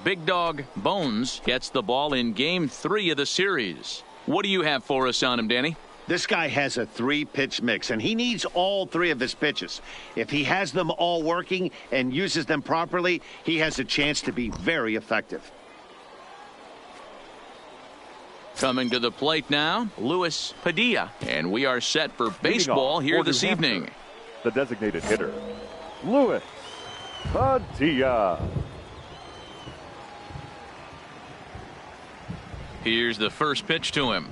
Big Dog Bones gets the ball in Game 3 of the series. What do you have for us on him, Danny? This guy has a 3-pitch mix, and he needs all 3 of his pitches. If he has them all working and uses them properly, he has a chance to be very effective. Coming to the plate now, Luis Padilla, and we are set for baseball here this evening. The designated hitter, Luis Padilla. Here's the first pitch to him.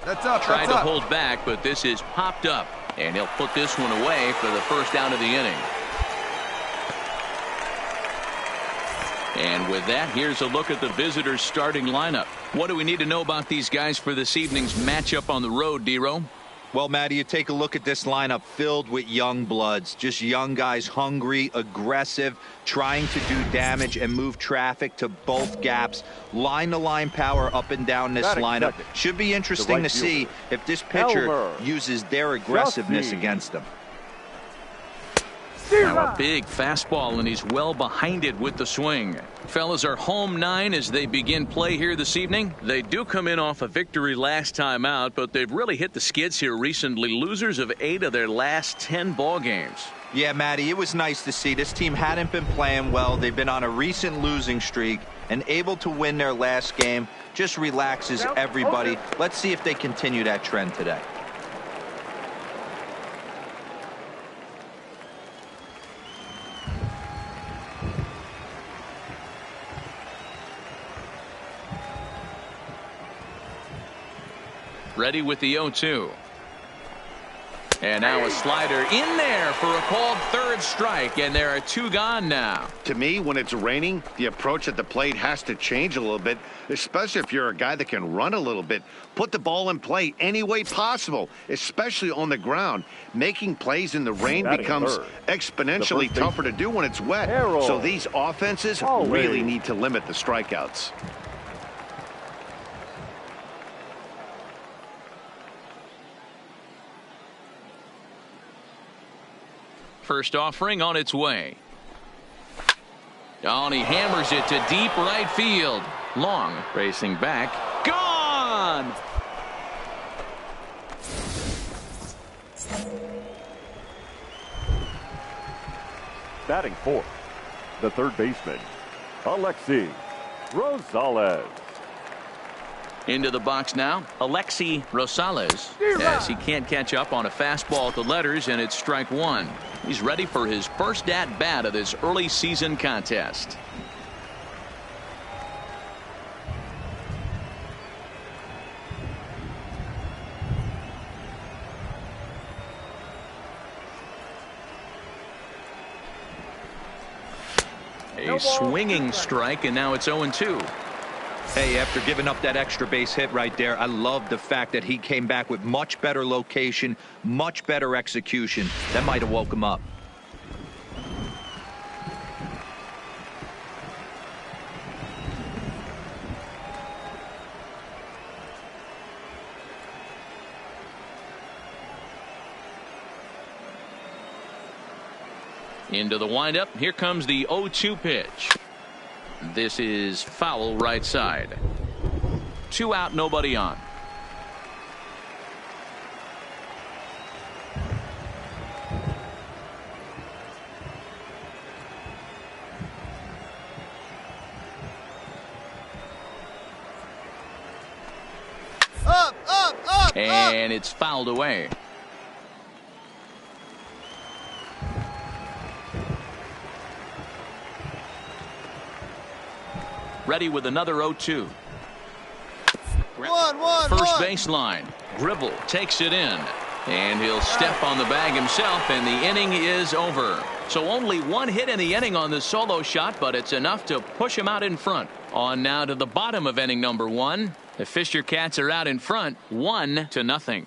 That's up. Tried to hold back, but this is popped up, and he'll put this one away for the first out of the inning. And with that, here's a look at the visitors' starting lineup. What do we need to know about these guys for this evening's matchup on the road, D-Row? Well, Matty, you take a look at this lineup filled with young bloods, just young guys, hungry, aggressive, trying to do damage and move traffic to both gaps. Line-to-line power up and down this lineup. Should be interesting to see if this pitcher uses their aggressiveness against them. Now a big fastball, and he's well behind it with the swing. Fellas, are home 9 as they begin play here this evening. They do come in off a victory last time out, but they've really hit the skids here recently. Losers of 8 of their last 10 ball games. Yeah, Matty, it was nice to see. This team hadn't been playing well. They've been on a recent losing streak and able to win their last game. Just relaxes everybody. Let's see if they continue that trend today. Ready with the 0-2. And now a slider in there for a called third strike, and there are 2 gone now. To me, when it's raining, the approach at the plate has to change a little bit, especially if you're a guy that can run a little bit. Put the ball in play any way possible, especially on the ground. Making plays in the rain becomes exponentially tougher to do when it's wet. So these offenses really need to limit the strikeouts. First offering on its way. Oh, and he hammers it to deep right field. Long racing back. Gone! Batting fourth, the third baseman, Alexi Rosales. Into the box now, Alexi Rosales, as he can't catch up on a fastball at the letters, and it's strike 1. He's ready for his first at-bat of this early season contest. A swinging strike, and now it's 0-2. Hey, after giving up that extra base hit right there, I love the fact that he came back with much better location, much better execution. That might have woke him up. Into the windup. Here comes the 0-2 pitch. This is foul right side. 2 out, nobody on. Up. And it's fouled away. Ready with another 0-2. First baseline. Gribble takes it in. And he'll step on the bag himself, and the inning is over. So only 1 hit in the inning on the solo shot, but it's enough to push him out in front. On now to the bottom of inning number 1. The Fisher Cats are out in front, 1-0.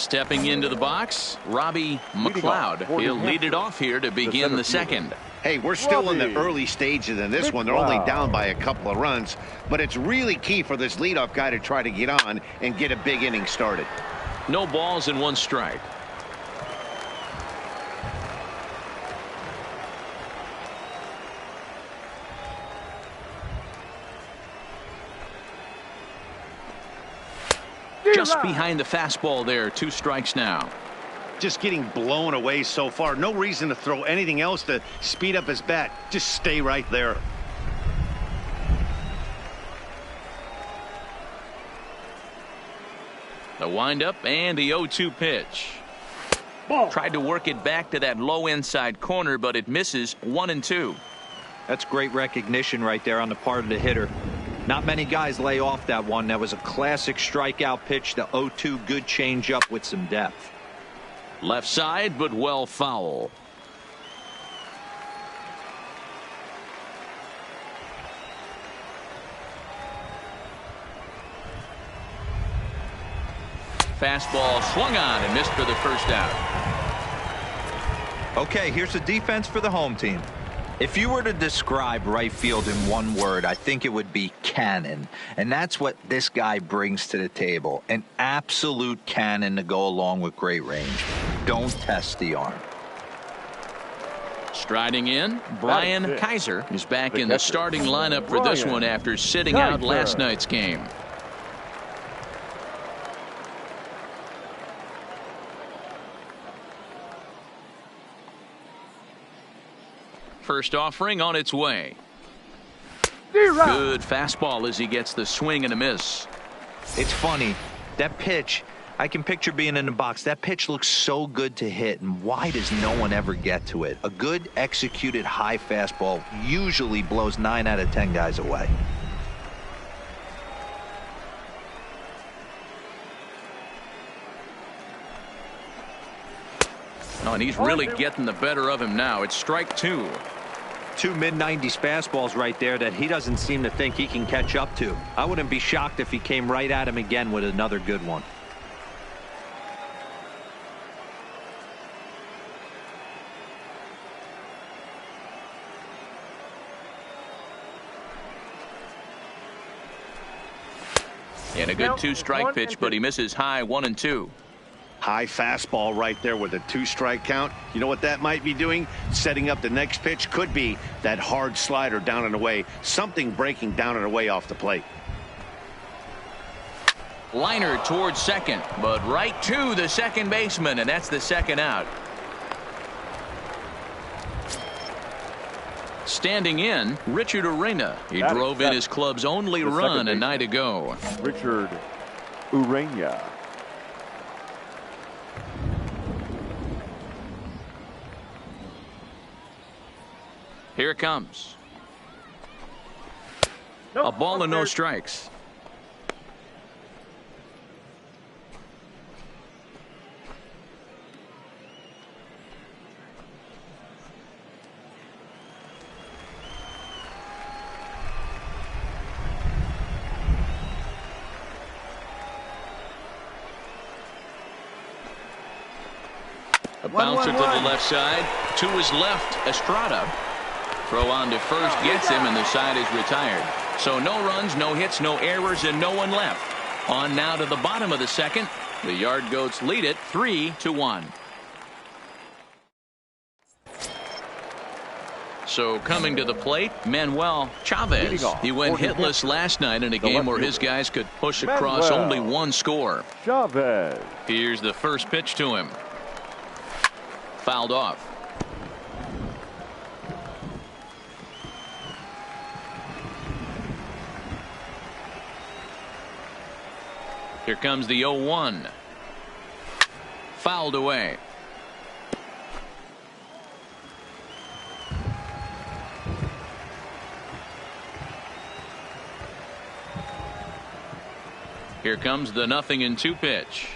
Stepping into the box, Robbie McLeod. He'll lead it off here to begin the second. Hey, we're still in the early stages in this one. They're only down by a couple of runs, but it's really key for this leadoff guy to try to get on and get a big inning started. No balls and 1 strike. Just behind the fastball there. 2 strikes now. Just getting blown away so far. No reason to throw anything else to speed up his bat. Just stay right there. The windup and the 0-2 pitch. Ball. Tried to work it back to that low inside corner, but it misses. 1-2. That's great recognition right there on the part of the hitter. Not many guys lay off that one. That was a classic strikeout pitch. The 0-2 good changeup with some depth. Left side, but well foul. Fastball swung on and missed for the first out. Okay, here's the defense for the home team. If you were to describe right field in one word, I think it would be cannon. And that's what this guy brings to the table. An absolute cannon to go along with great range. Don't test the arm. Striding in, Brian Kaiser is back in the starting lineup for this one after sitting out last night's game. First offering on its way. Good fastball as he gets the swing and a miss. It's funny. That pitch, I can picture being in the box. That pitch looks so good to hit, and why does no one ever get to it? A good executed high fastball usually blows 9 out of 10 guys away. Oh, and he's really getting the better of him now. It's strike 2. 2 mid-90s fastballs right there that he doesn't seem to think he can catch up to. I wouldn't be shocked if he came right at him again with another good one. And a good 2-strike pitch, but he misses high. 1-2. High fastball right there with a 2-strike count. You know what that might be doing? Setting up the next pitch. Could be that hard slider down and away. Something breaking down and away off the plate. Liner towards second, but right to the second baseman, and that's the second out. Standing in, Richard Urena. He drove in his club's only run a night ago. Richard Urena. Here it comes. A ball and no strikes. A bouncer to the left side. To his left, Estrada. Throw on to first gets him, and the side is retired. So no runs, no hits, no errors, and no one left. On now to the bottom of the second. The Yard Goats lead it 3-1. So coming to the plate, Manuel Chavez. He went hitless last night in a game where his guys could push across only 1 score. Chavez. Here's the first pitch to him. Fouled off. Here comes the 0-1. Fouled away. Here comes the 0-2 pitch.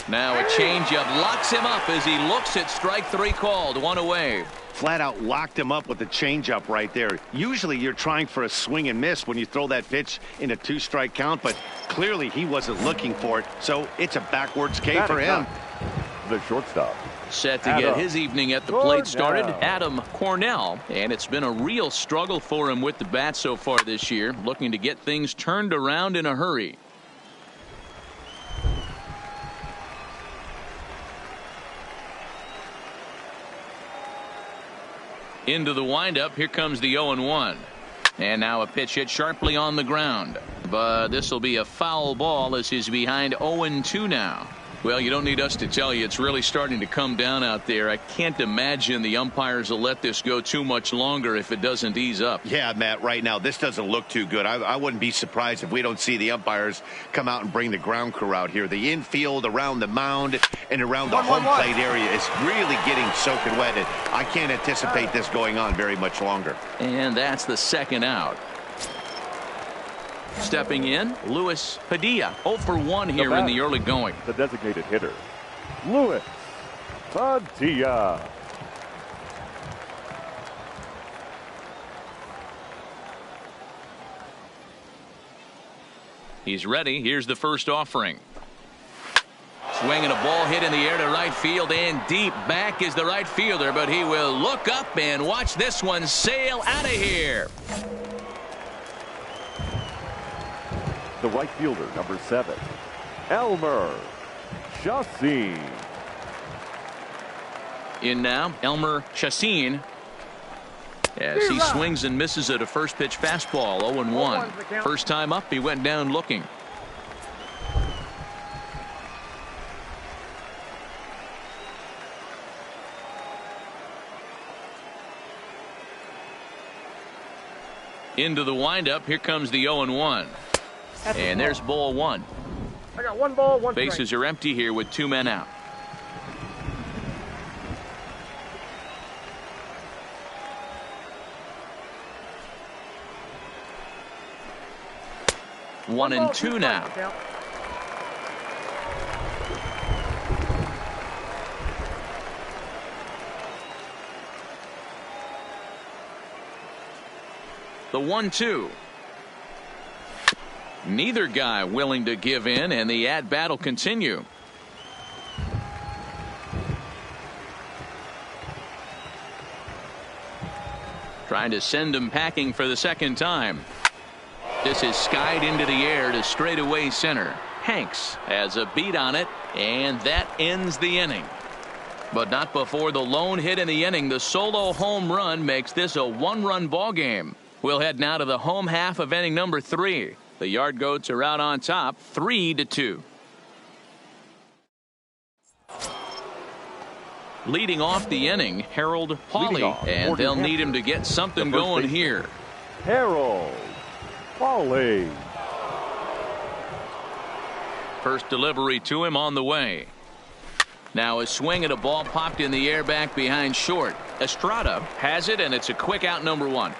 Now a changeup locks him up as he looks at strike 3 called. 1 away. Flat out locked him up with the changeup right there. Usually you're trying for a swing and miss when you throw that pitch in a 2-strike count, but clearly he wasn't looking for it, so it's a backwards K for him. The shortstop. Set to get his evening at the plate started, Adam Cornell, and it's been a real struggle for him with the bat so far this year, looking to get things turned around in a hurry. Into the windup, here comes the 0-1. And now a pitch hit sharply on the ground. But this will be a foul ball as he's behind 0-2 now. Well, you don't need us to tell you it's really starting to come down out there. I can't imagine the umpires will let this go too much longer if it doesn't ease up. Yeah, Matt, right now this doesn't look too good. I wouldn't be surprised if we don't see the umpires come out and bring the ground crew out here. The infield around the mound and around the home plate area is really getting soaking wet. And I can't anticipate this going on very much longer. And that's the second out. Stepping in, Luis Padilla, 0 for 1 here in the early going. The designated hitter, Luis Padilla. He's ready. Here's the first offering. Swinging a ball hit in the air to right field, and deep back is the right fielder, but he will look up and watch this one sail out of here. The right fielder, number 7, Elmer Chassin. In now, Elmer Chassin. As he swings and misses at a first pitch fastball, 0-1. First time up, he went down looking. Into the windup, here comes the 0-1. And there's ball 1. I got 1 ball, 1 strike. Bases are empty here with 2 men out. One and 2 now. The 1-2. Neither guy willing to give in, and the at-bat will continue. Trying to send him packing for the second time. This is skied into the air to straightaway center. Hanks has a beat on it, and that ends the inning. But not before the lone hit in the inning. The solo home run makes this a 1-run ball game. We'll head now to the home half of inning number 3. The Yard Goats are out on top, 3-2. Leading off the inning, Harold Pauly, and they'll need him to get something going here. Harold Pauly. First delivery to him on the way. Now a swing at a ball popped in the air back behind short. Estrada has it, and it's a quick out, number 1.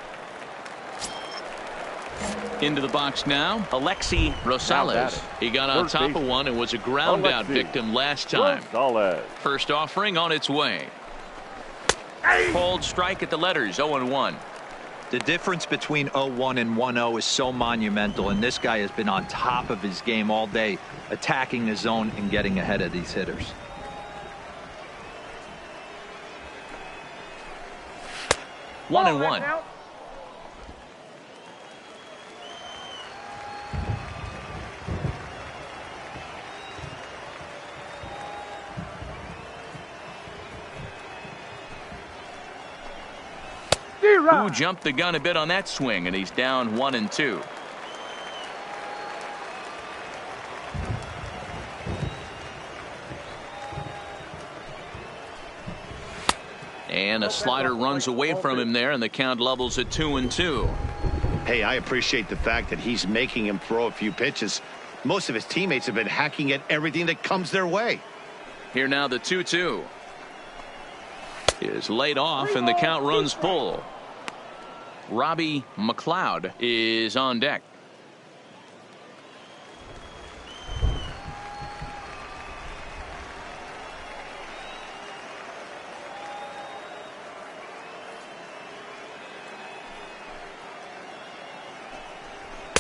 Into the box now, Alexi Rosales. He got on top of one and was a ground out victim last time. First offering on its way. Called strike at the letters, 0-1. The difference between 0-1 and 1-0 is so monumental, and this guy has been on top of his game all day, attacking the zone and getting ahead of these hitters. One and 1. Who jumped the gun a bit on that swing, and he's down 1-2. And a slider runs away from him there, and the count levels at 2-2. Hey, I appreciate the fact that he's making him throw a few pitches. Most of his teammates have been hacking at everything that comes their way. Here now the 2-2 is laid off, and the count runs full. Robbie McLeod is on deck.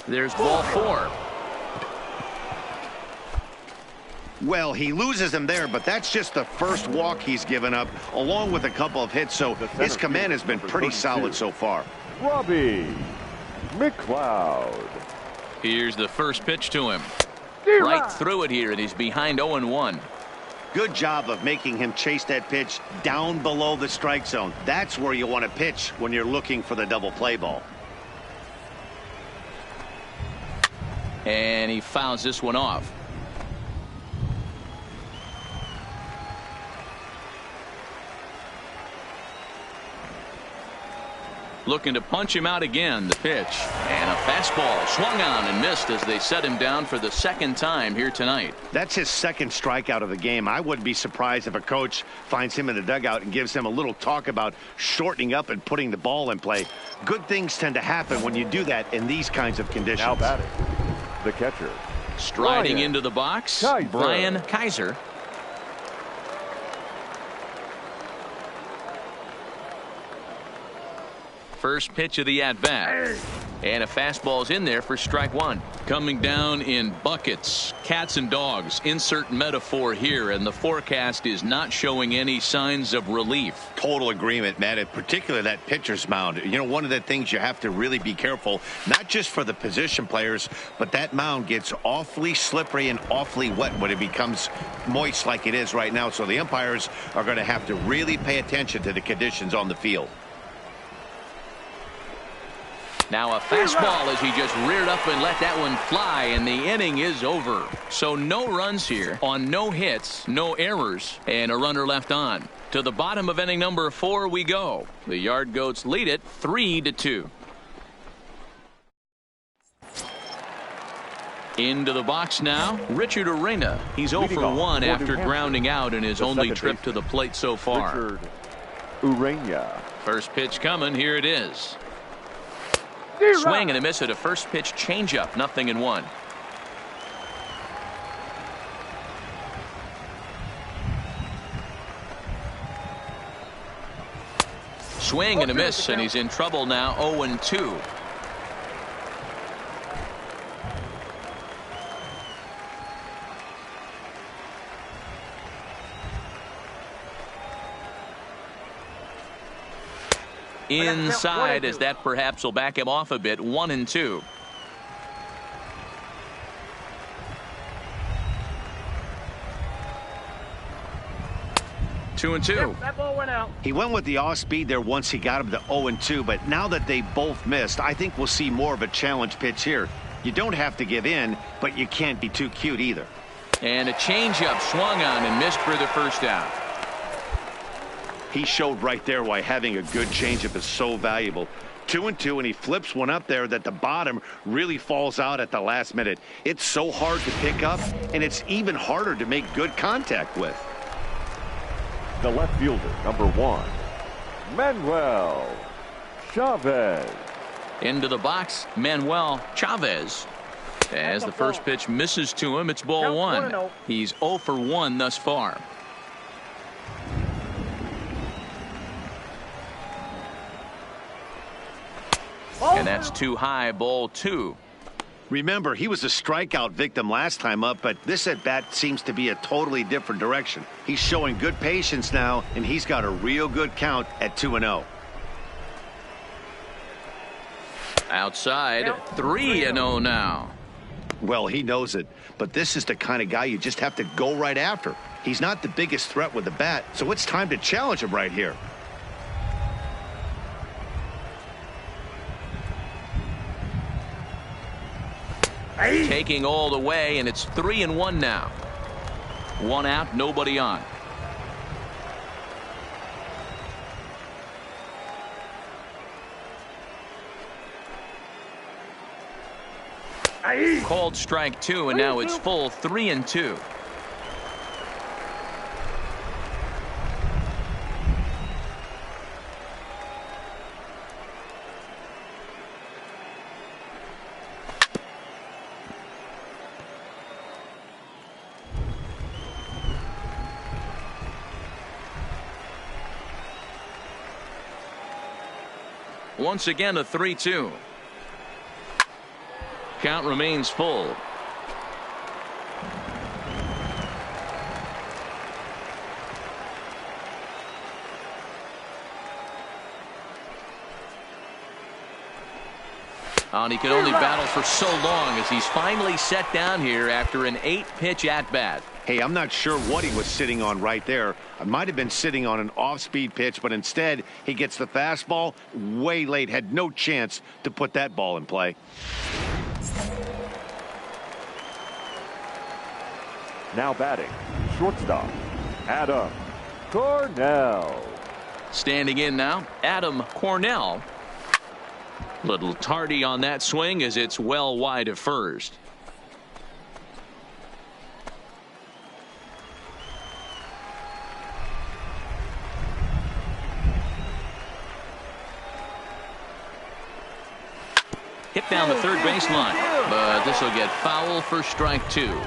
There's ball 4. Well, he loses him there, but that's just the first walk he's given up, along with a couple of hits, so his command has been pretty solid so far. Robbie McLeod. Here's the first pitch to him. Right through it here, and he's behind 0-1. Good job of making him chase that pitch down below the strike zone. That's where you want to pitch when you're looking for the double play ball. And he fouls this one off. Looking to punch him out again. The pitch. And a fastball swung on and missed as they set him down for the second time here tonight. That's his second strikeout of the game. I wouldn't be surprised if a coach finds him in the dugout and gives him a little talk about shortening up and putting the ball in play. Good things tend to happen when you do that in these kinds of conditions. Now batting, the catcher. Striding Brian into the box, Kaiser. Brian Kaiser. First pitch of the at-bat. And a fastball's in there for strike 1. Coming down in buckets. Cats and dogs. Insert metaphor here, and the forecast is not showing any signs of relief. Total agreement, man. In particular, that pitcher's mound. You know, one of the things you have to really be careful, not just for the position players, but that mound gets awfully slippery and awfully wet when it becomes moist like it is right now. So the umpires are going to have to really pay attention to the conditions on the field. Now a fastball as he just reared up and let that one fly, and the inning is over. So no runs here on no hits, no errors, and a runner left on. To the bottom of inning number 4 we go. The Yard Goats lead it 3-2. Into the box now, Richard Arena. He's 0 for 1 after grounding out in his only trip to the plate so far. Richard Urena. First pitch coming. Here it is. Swing and a miss at a first pitch changeup. 0-1. Swing and a miss, and he's in trouble now. 0-2. Inside, as that perhaps will back him off a bit. 1-2. Two and two. Yep, that ball went out. He went with the off speed there once he got him to 0-2, but now that they both missed, I think we'll see more of a challenge pitch here. You don't have to give in, but you can't be too cute either. And a changeup swung on and missed for the first out. He showed right there why having a good changeup is so valuable. 2-2, and he flips one up there that the bottom really falls out at the last minute. It's so hard to pick up, and it's even harder to make good contact with. The left fielder, number 1, Manuel Chavez. Into the box, Manuel Chavez. As the first pitch misses to him, it's ball 1. He's 0 for 1 thus far. And that's too high, ball 2. Remember, he was a strikeout victim last time up, but this at-bat seems to be a totally different direction. He's showing good patience now, and he's got a real good count at 2-0. Outside, 3-0 now. Well, he knows it, but this is the kind of guy you just have to go right after. He's not the biggest threat with the bat, so it's time to challenge him right here. Taking all the way, and it's 3-1 now. 1 out, nobody on. Called strike 2, and now it's full 3-2. Once again, a 3-2. Count remains full. And he can only battle for so long as he's finally set down here after an 8-pitch at-bat. Hey, I'm not sure what he was sitting on right there. I might have been sitting on an off-speed pitch, but instead he gets the fastball way late. Had no chance to put that ball in play. Now batting, shortstop, Adam Cornell. Standing in now, Adam Cornell. Little tardy on that swing as it's well wide of first. Hit down the third baseline, but this will get foul for strike 2.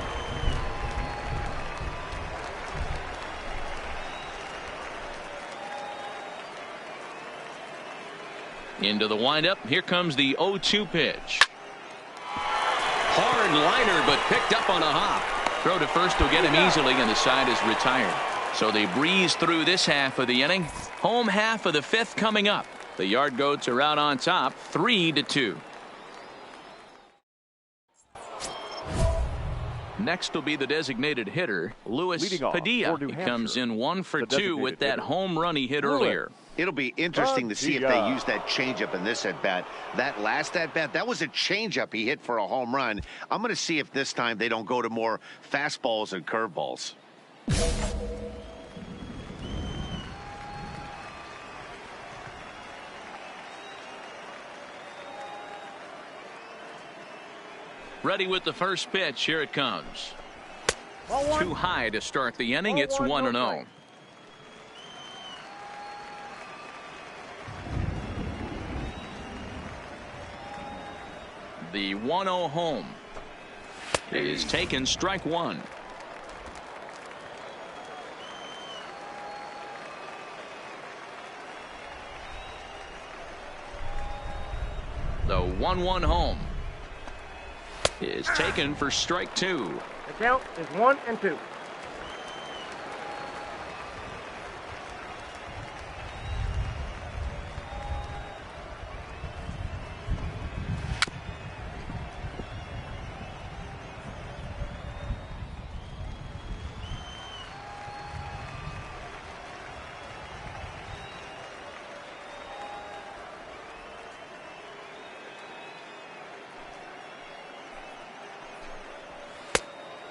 Into the windup. Here comes the 0-2 pitch. Hard liner, but picked up on a hop. Throw to first will get him easily, and the side is retired. So they breeze through this half of the inning. Home half of the 5th coming up. The Yard Goats are out on top, 3-2. Next will be the designated hitter, Luis Padilla. He comes in 1 for 2 with that home run he hit earlier. It'll be interesting to see if they use that changeup in this at-bat. That last at-bat, that was a changeup he hit for a home run. I'm going to see if this time they don't go to more fastballs and curveballs. Ready with the first pitch. Here it comes. Too high to start the inning. It's 1-0. The 1-0 home is taken, strike 1. The 1-1 home is taken for strike 2. The count is 1-2.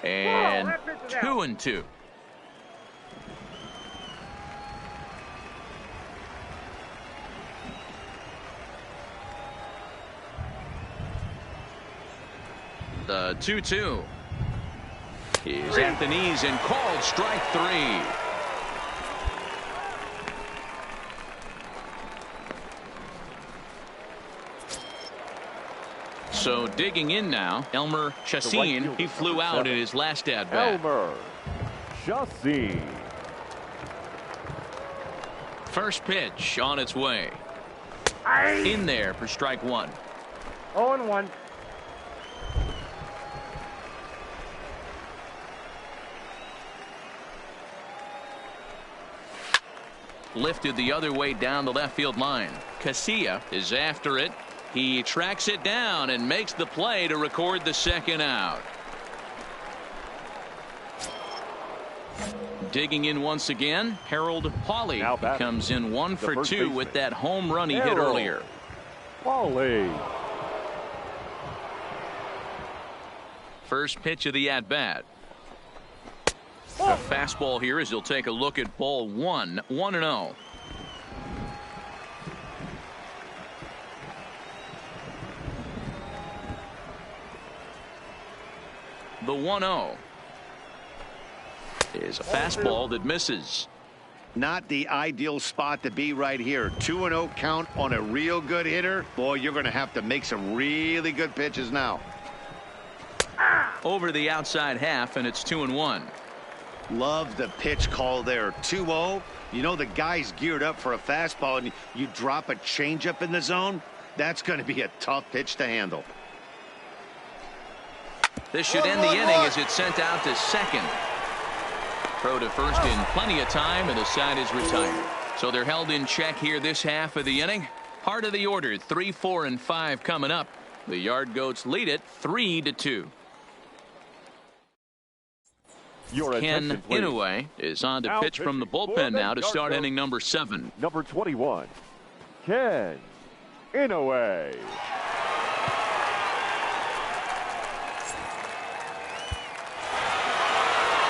And 2-2. The 2-2 is at the knees and called strike 3. So digging in now, Elmer Chassin. He flew out in his last at-bat. Elmer Chassin. First pitch on its way. In there for strike 1. 0-1. Lifted the other way down the left field line. Casilla is after it. He tracks it down and makes the play to record the second out. Digging in once again, Harold Hawley comes in 1 for 2 with that home run he hit earlier. Hawley. First pitch of the at-bat. A fastball here as he'll take a look at ball 1, 1-0. The 1-0 is a fastball that misses. Not the ideal spot to be right here. 2-0 count on a real good hitter. Boy, you're going to have to make some really good pitches now. Over the outside half, and it's 2-1. Love the pitch call there. 2-0. You know the guy's geared up for a fastball, and you drop a changeup in the zone. That's going to be a tough pitch to handle. This should end the inning as it's sent out to second. Throw to first in plenty of time, and the side is retired. So they're held in check here this half of the inning. Heart of the order, 3, 4, and 5 coming up. The Yard Goats lead it 3-2. Ken Inoue is on to pitch from the bullpen now to start inning number 7. Number 21, Ken Inoue.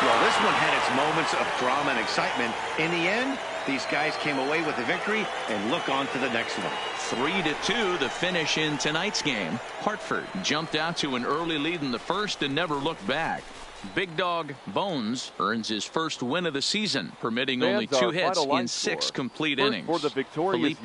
Well, this one had its moments of drama and excitement. In the end, these guys came away with a victory and look on to the next one. 3-2 the finish in tonight's game. Hartford jumped out to an early lead in the first and never looked back. Big Dog Bones earns his first win of the season, permitting only 2 hits in 6 complete innings. Felipe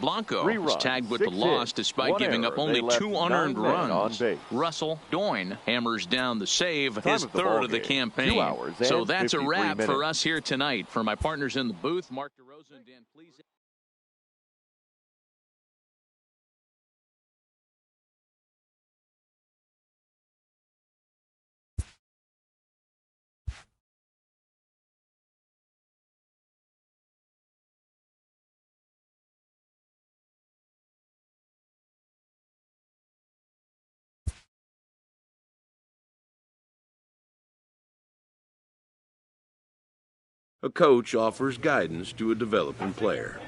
Blanco was tagged with the loss despite giving up only 2 unearned runs. Russell Doyne hammers down the save, his third of the campaign. So that's a wrap for us here tonight. For my partners in the booth, Mark DeRosa and Dan Please. A coach offers guidance to a developing player.